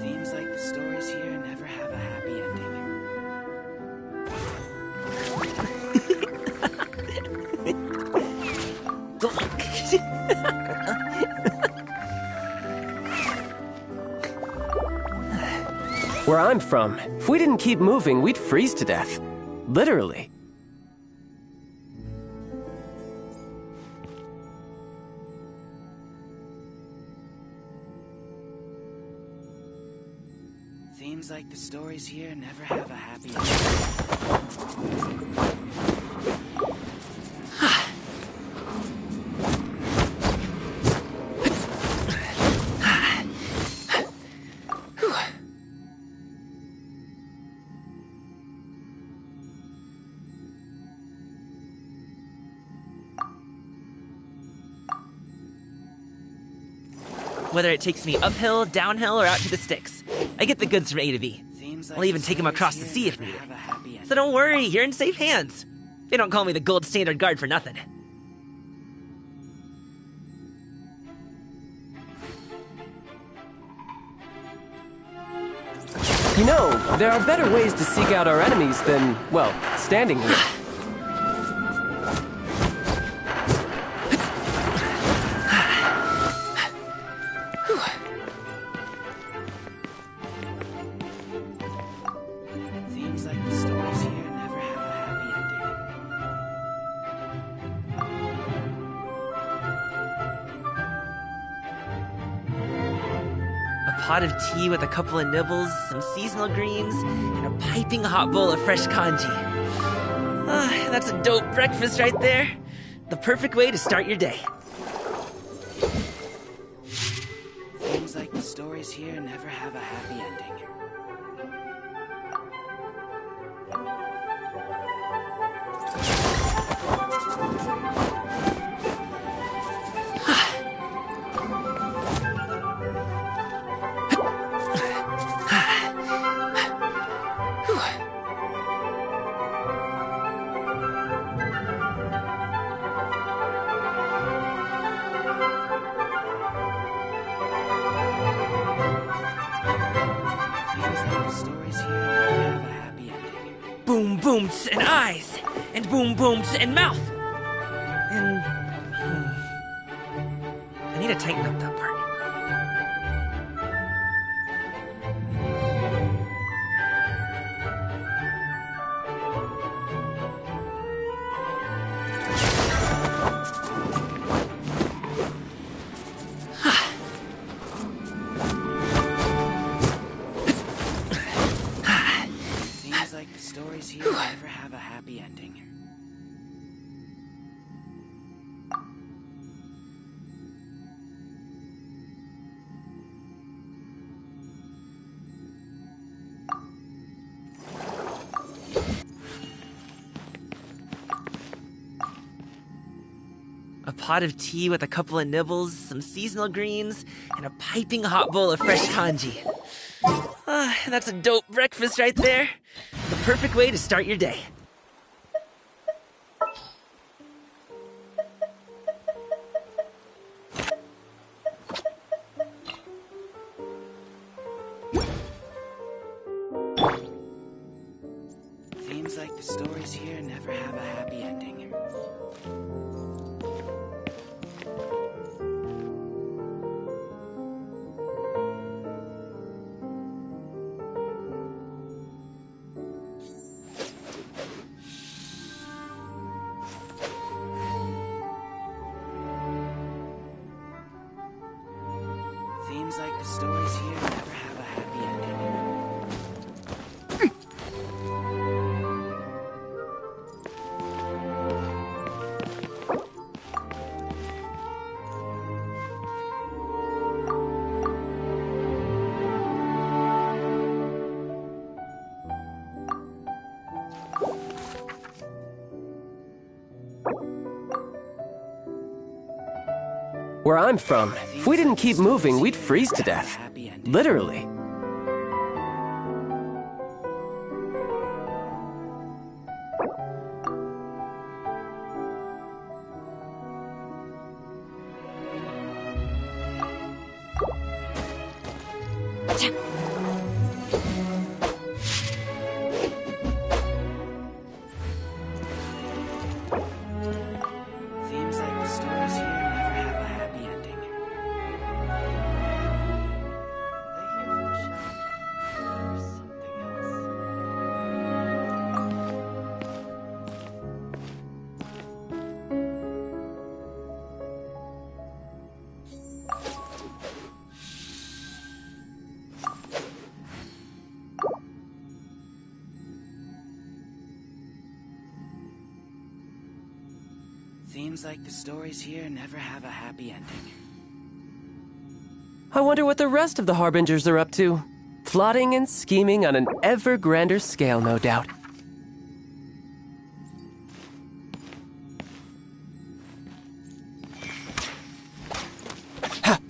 Seems like the stories here never have a happy Where I'm from, if we didn't keep moving, we'd freeze to death. Literally. Seems like the stories here never have a happy Whether it takes me uphill, downhill, or out to the sticks, I get the goods from A to B. I'll even take them across the sea if needed. So don't worry, you're in safe hands. They don't call me the gold standard guard for nothing. You know, there are better ways to seek out our enemies than, well, standing here. Seems like the stories here never have a happy ending. A pot of tea with a couple of nibbles, some seasonal greens, and a piping hot bowl of fresh kanji. That's a dope breakfast right there. The perfect way to start your day. Seems like the stories here never have a happy ending. Boom booms and eyes, and boom booms and mouth. And I need to tighten up that part. Stories here never have a happy ending. A pot of tea with a couple of nibbles, some seasonal greens, and a piping hot bowl of fresh kanji. That's a dope breakfast right there. The perfect way to start your day. Seems like the stories here never have a happy ending. Seems like the stories here never have a happy ending. Where I'm from, if we didn't keep moving, we'd freeze to death. Literally. Seems like the stories here never have a happy ending. I wonder what the rest of the Harbingers are up to. Plotting and scheming on an ever grander scale, no doubt. Ha!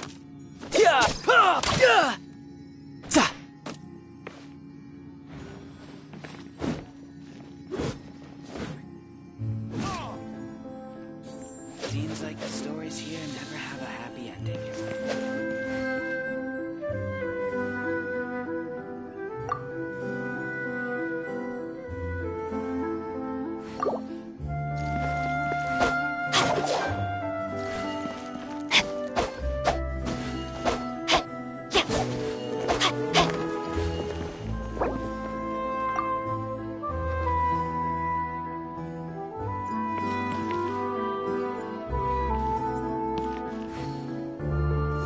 Yeah! Ha! Yeah! Ta! Seems like the stories here never have a happy ending.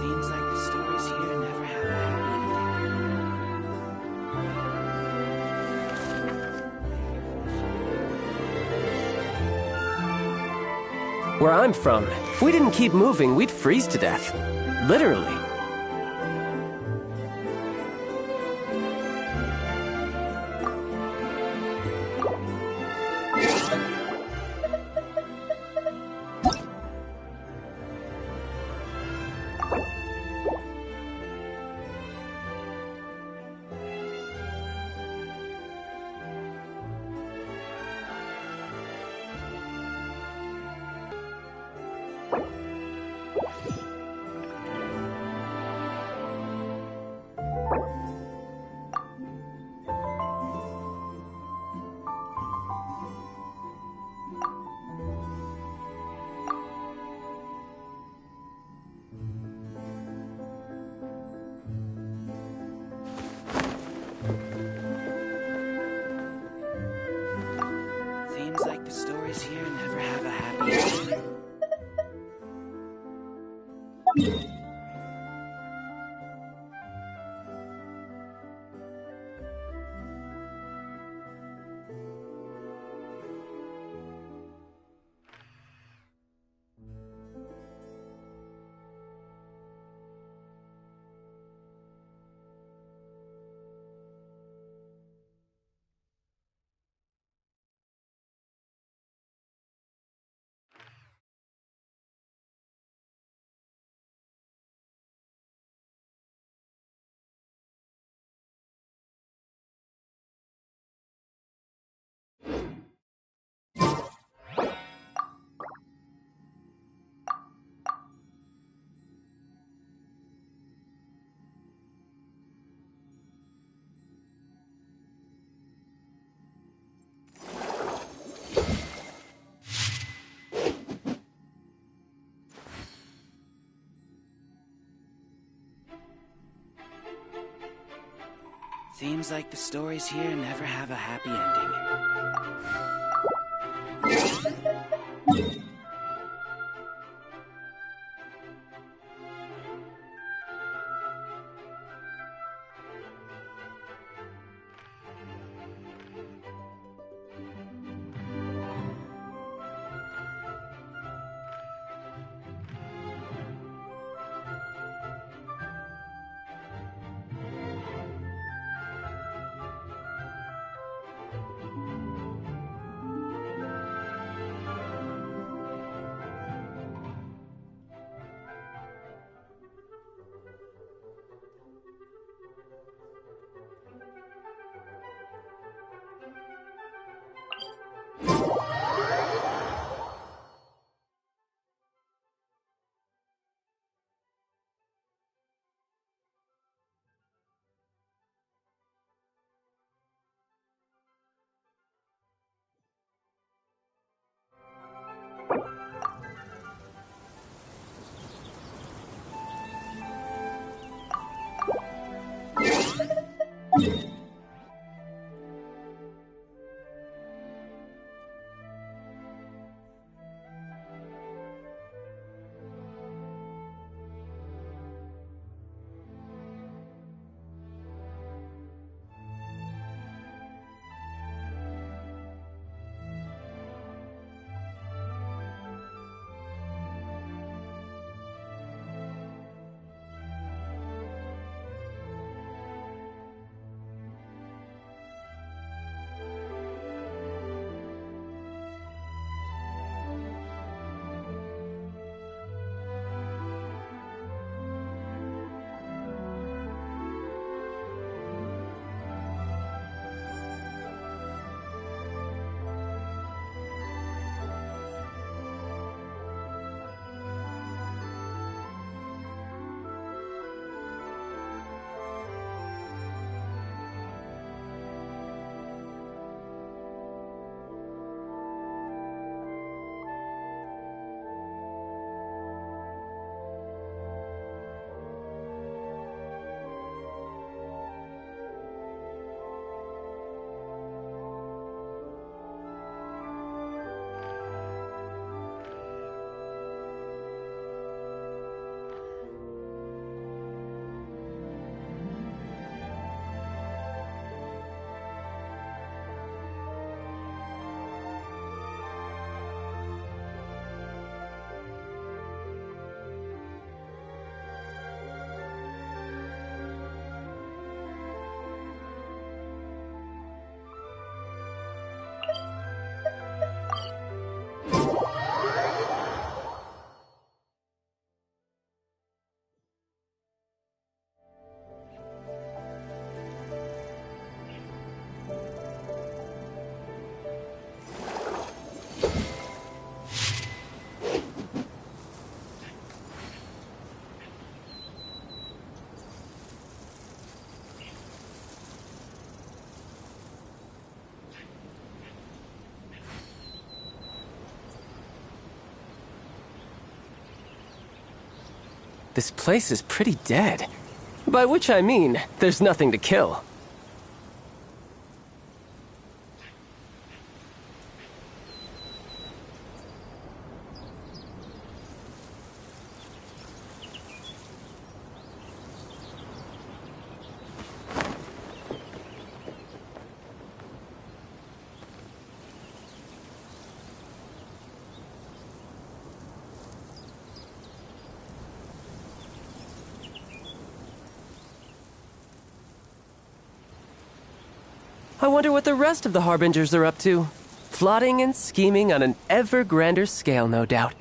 Seems like the stories here never have a happy ending. Where I'm from, if we didn't keep moving, we'd freeze to death. Literally. Seems like the stories here never have a happy ending. Seems like the stories here never have a happy ending. This place is pretty dead. By which I mean, there's nothing to kill. I wonder what the rest of the Harbingers are up to. Plotting and scheming on an ever grander scale, no doubt.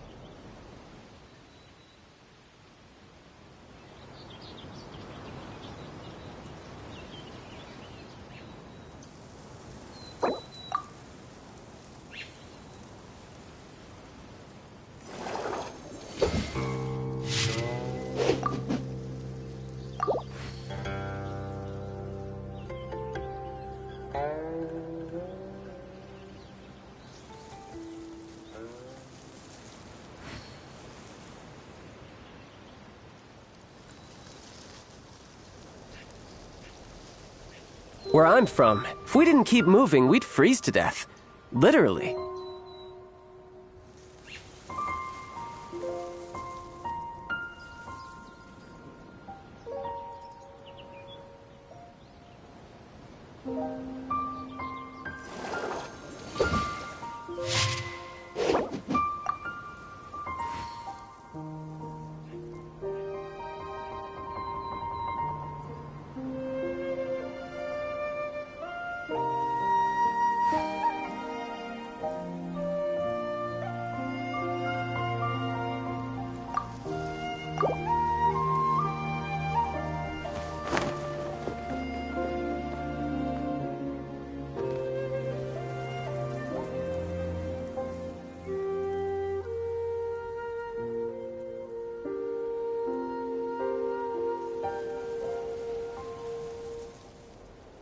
Where I'm from, if we didn't keep moving, we'd freeze to death. Literally.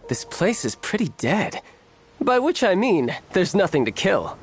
This place is pretty dead. By which I mean, there's nothing to kill.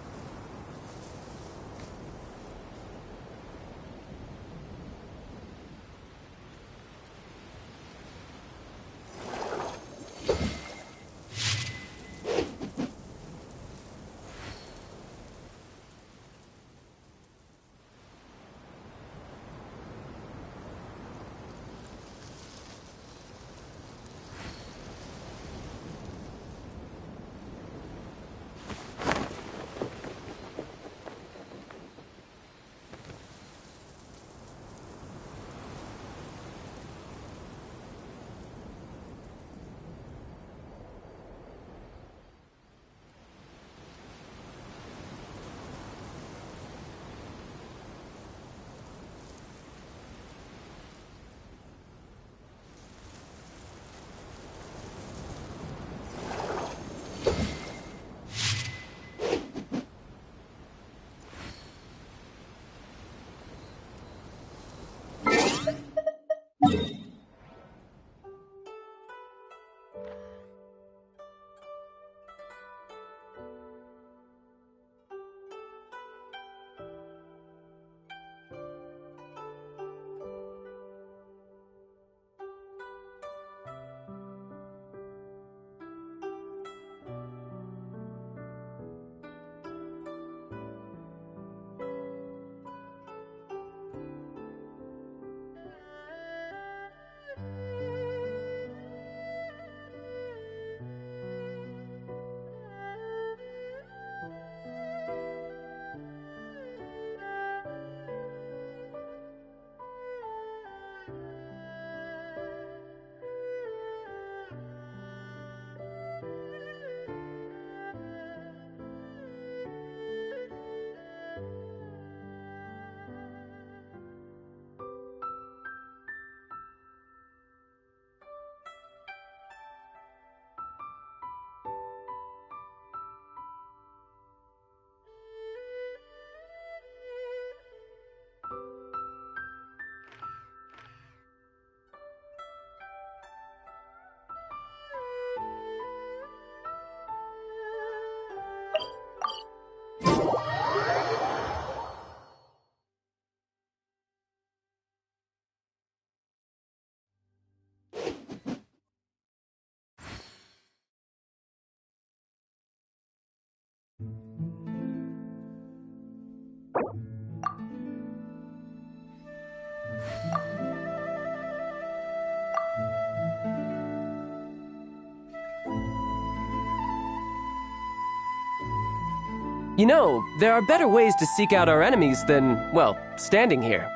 You know, there are better ways to seek out our enemies than, well, standing here.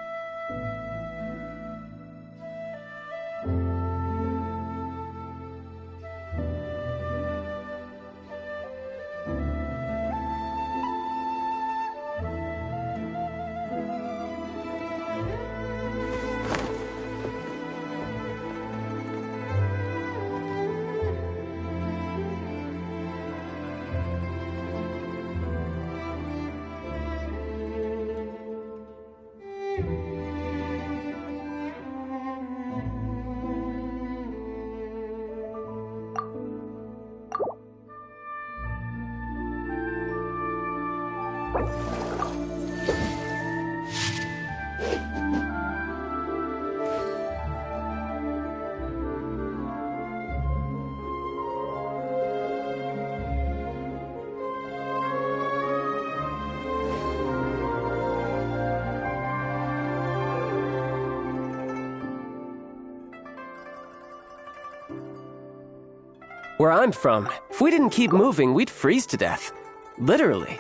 Where I'm from, if we didn't keep moving, we'd freeze to death. Literally.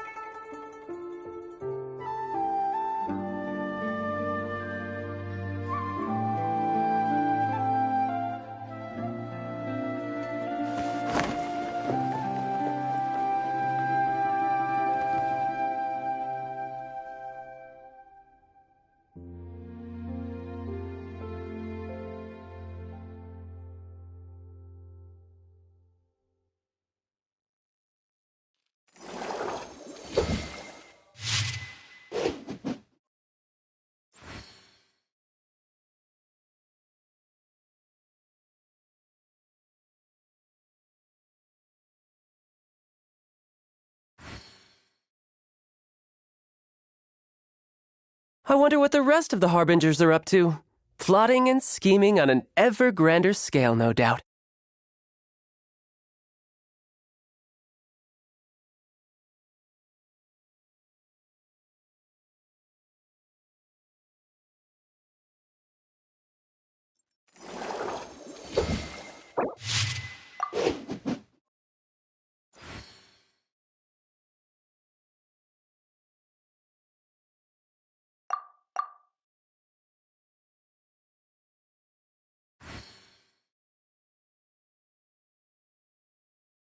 I wonder what the rest of the Harbingers are up to. Plotting and scheming on an ever grander scale, no doubt.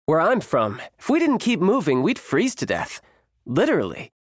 Where I'm from, if we didn't keep moving, we'd freeze to death. Literally.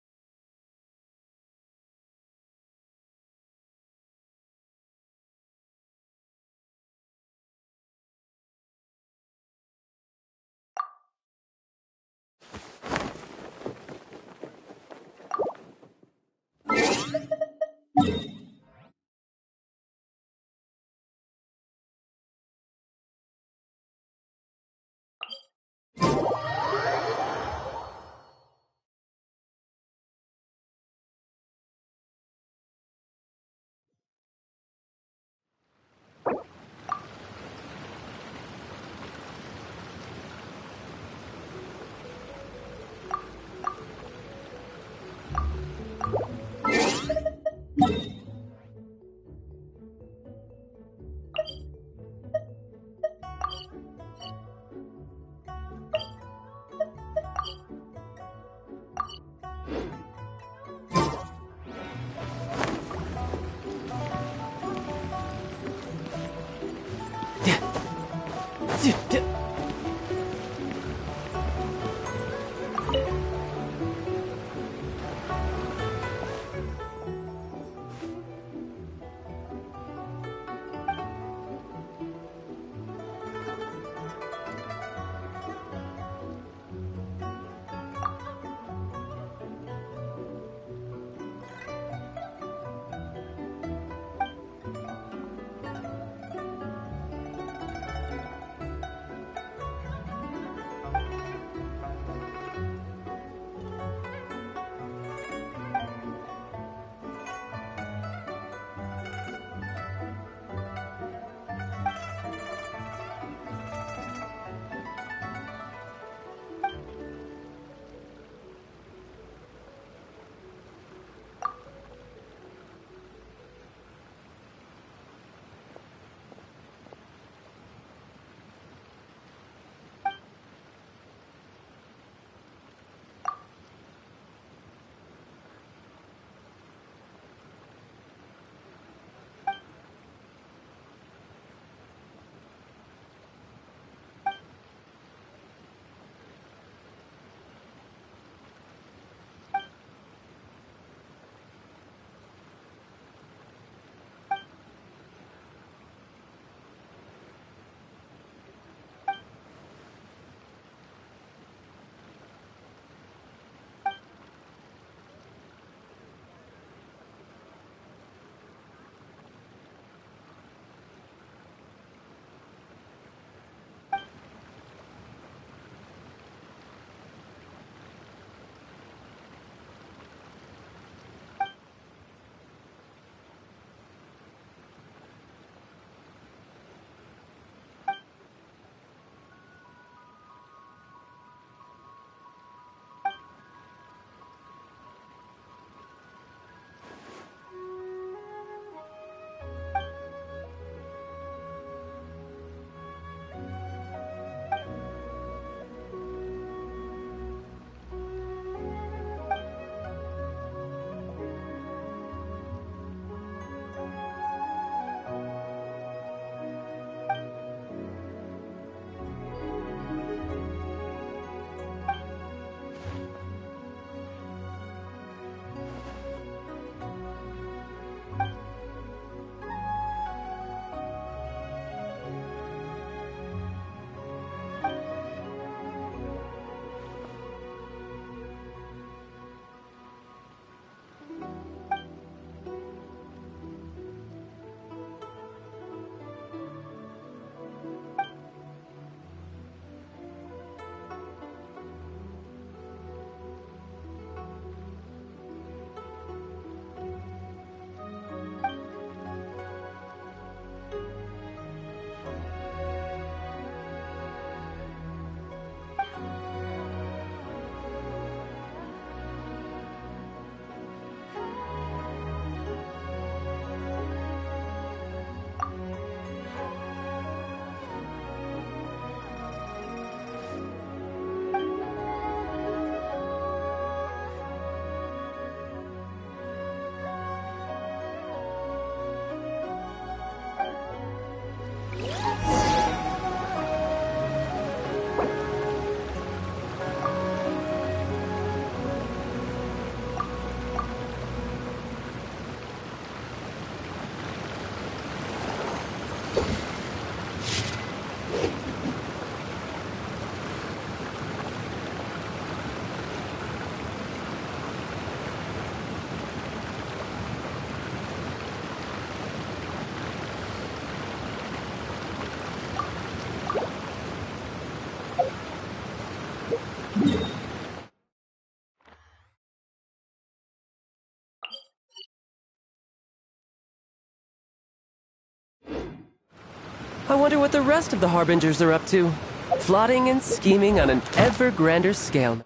I wonder what the rest of the Harbingers are up to. Plotting and scheming on an ever grander scale.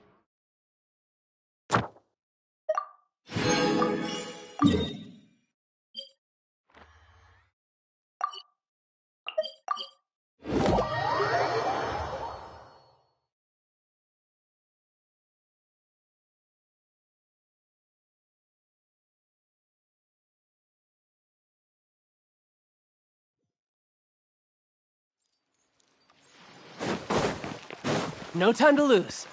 No time to lose.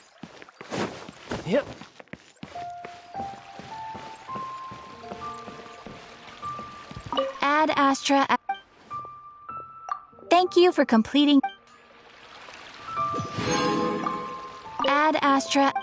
Yep. Ad Astra. Thank you for completing. Ad Astra.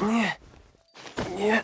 Yeah. Yeah.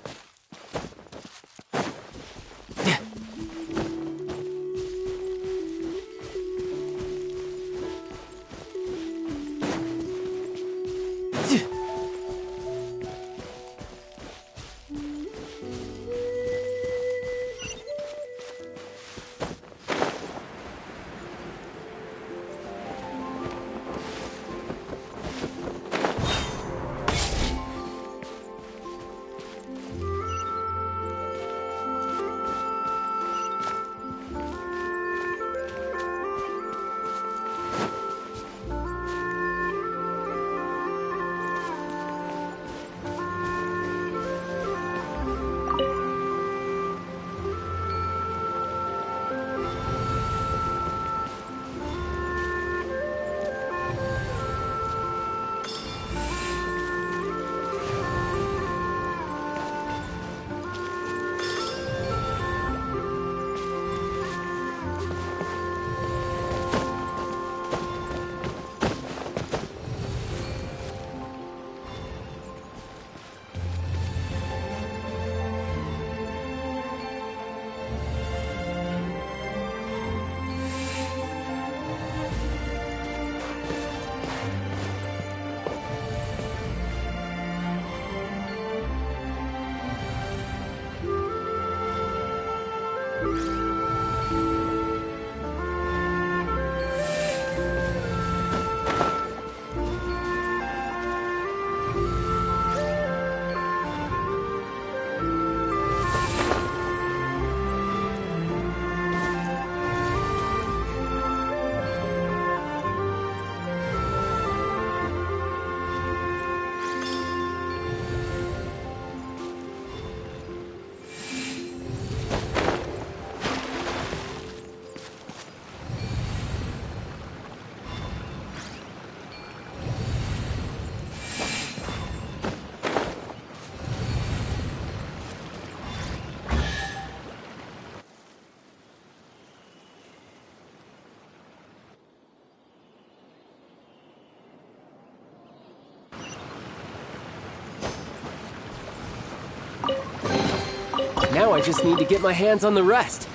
Now I just need to get my hands on the rest.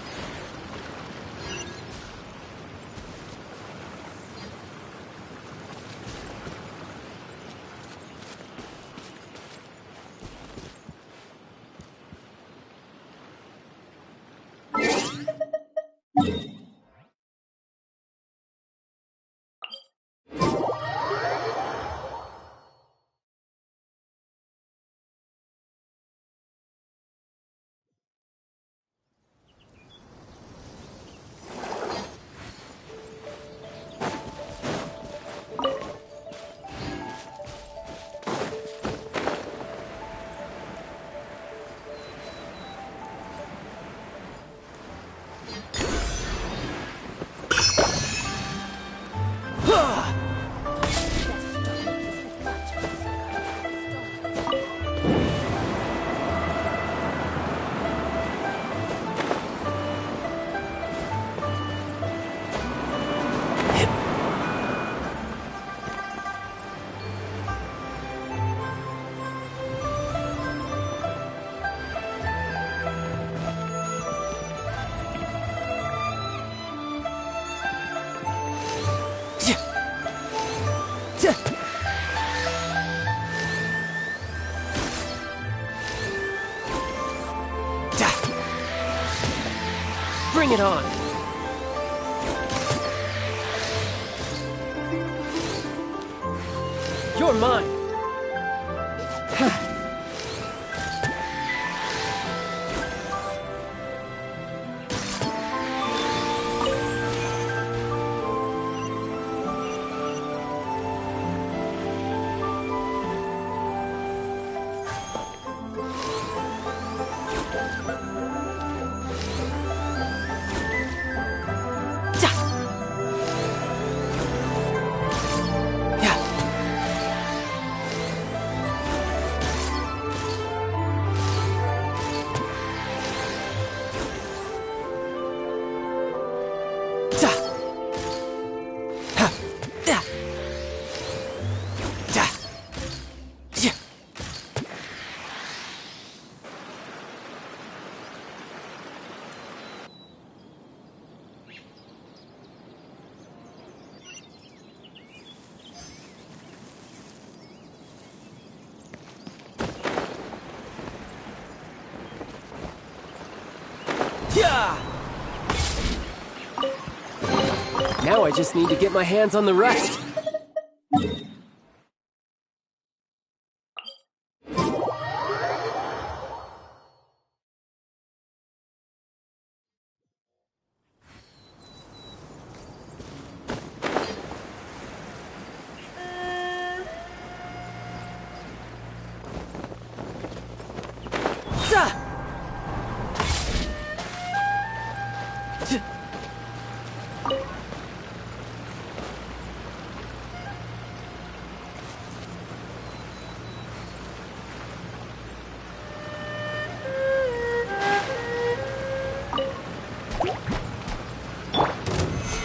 Bring it on! You're mine! Now I just need to get my hands on the rest.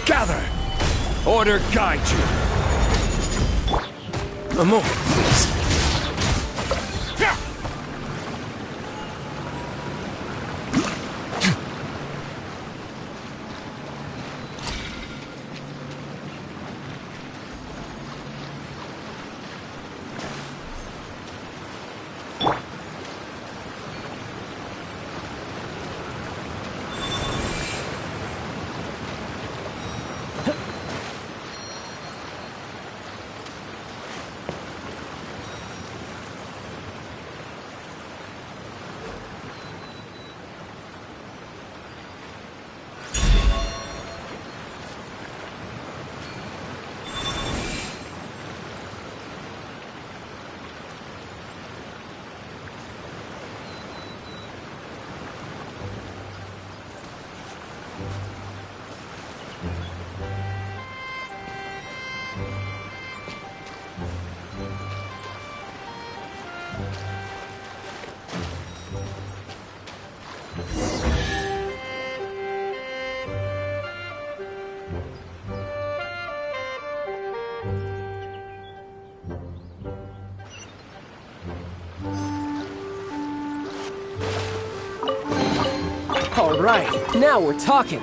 Gather! Order guide you! A moment, please. All right, now we're talking.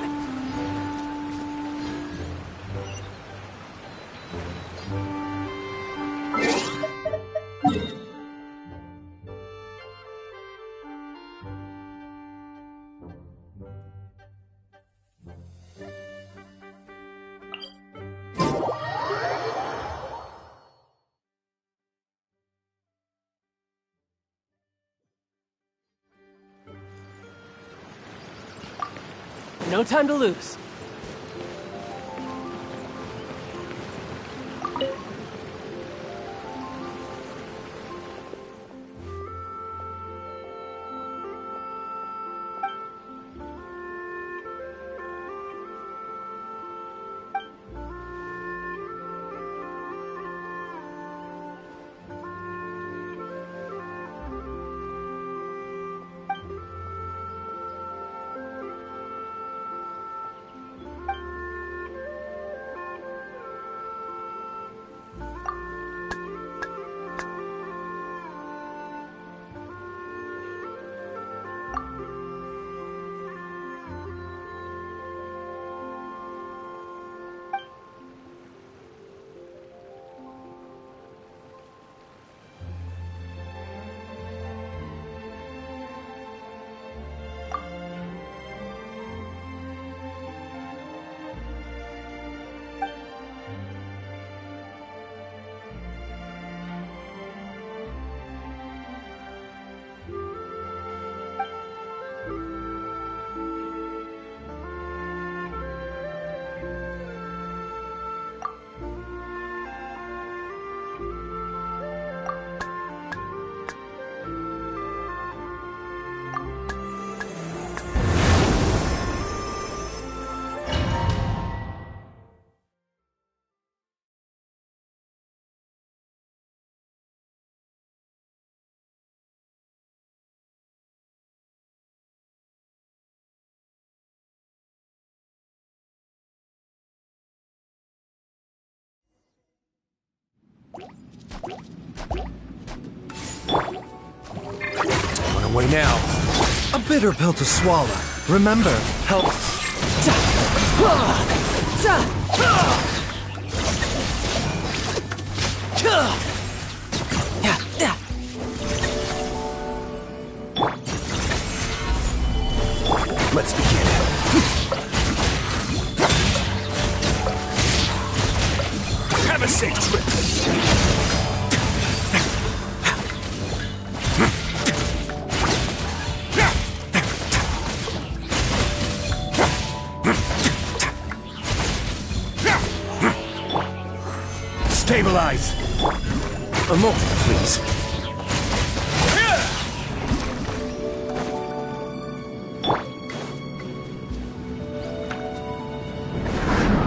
No time to lose. Run away now. A bitter pill to swallow. Remember, help. Let's begin. Have a safe trip. Stabilize! A moment, please.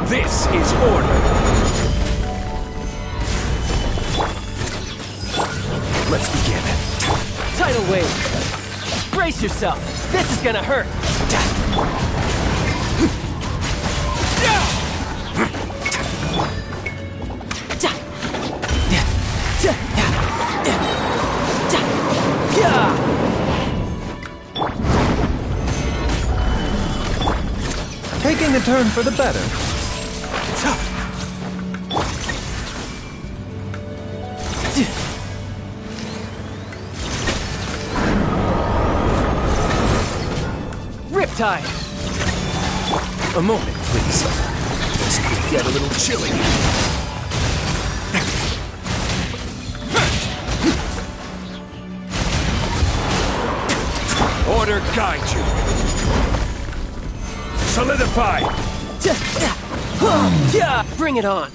This is order. Let's begin. Tidal wave. Brace yourself. This is gonna hurt. Taking a turn for the better. Riptide. A moment, please. This could get a little chilly. Order guide you. Solidify! Bring it on!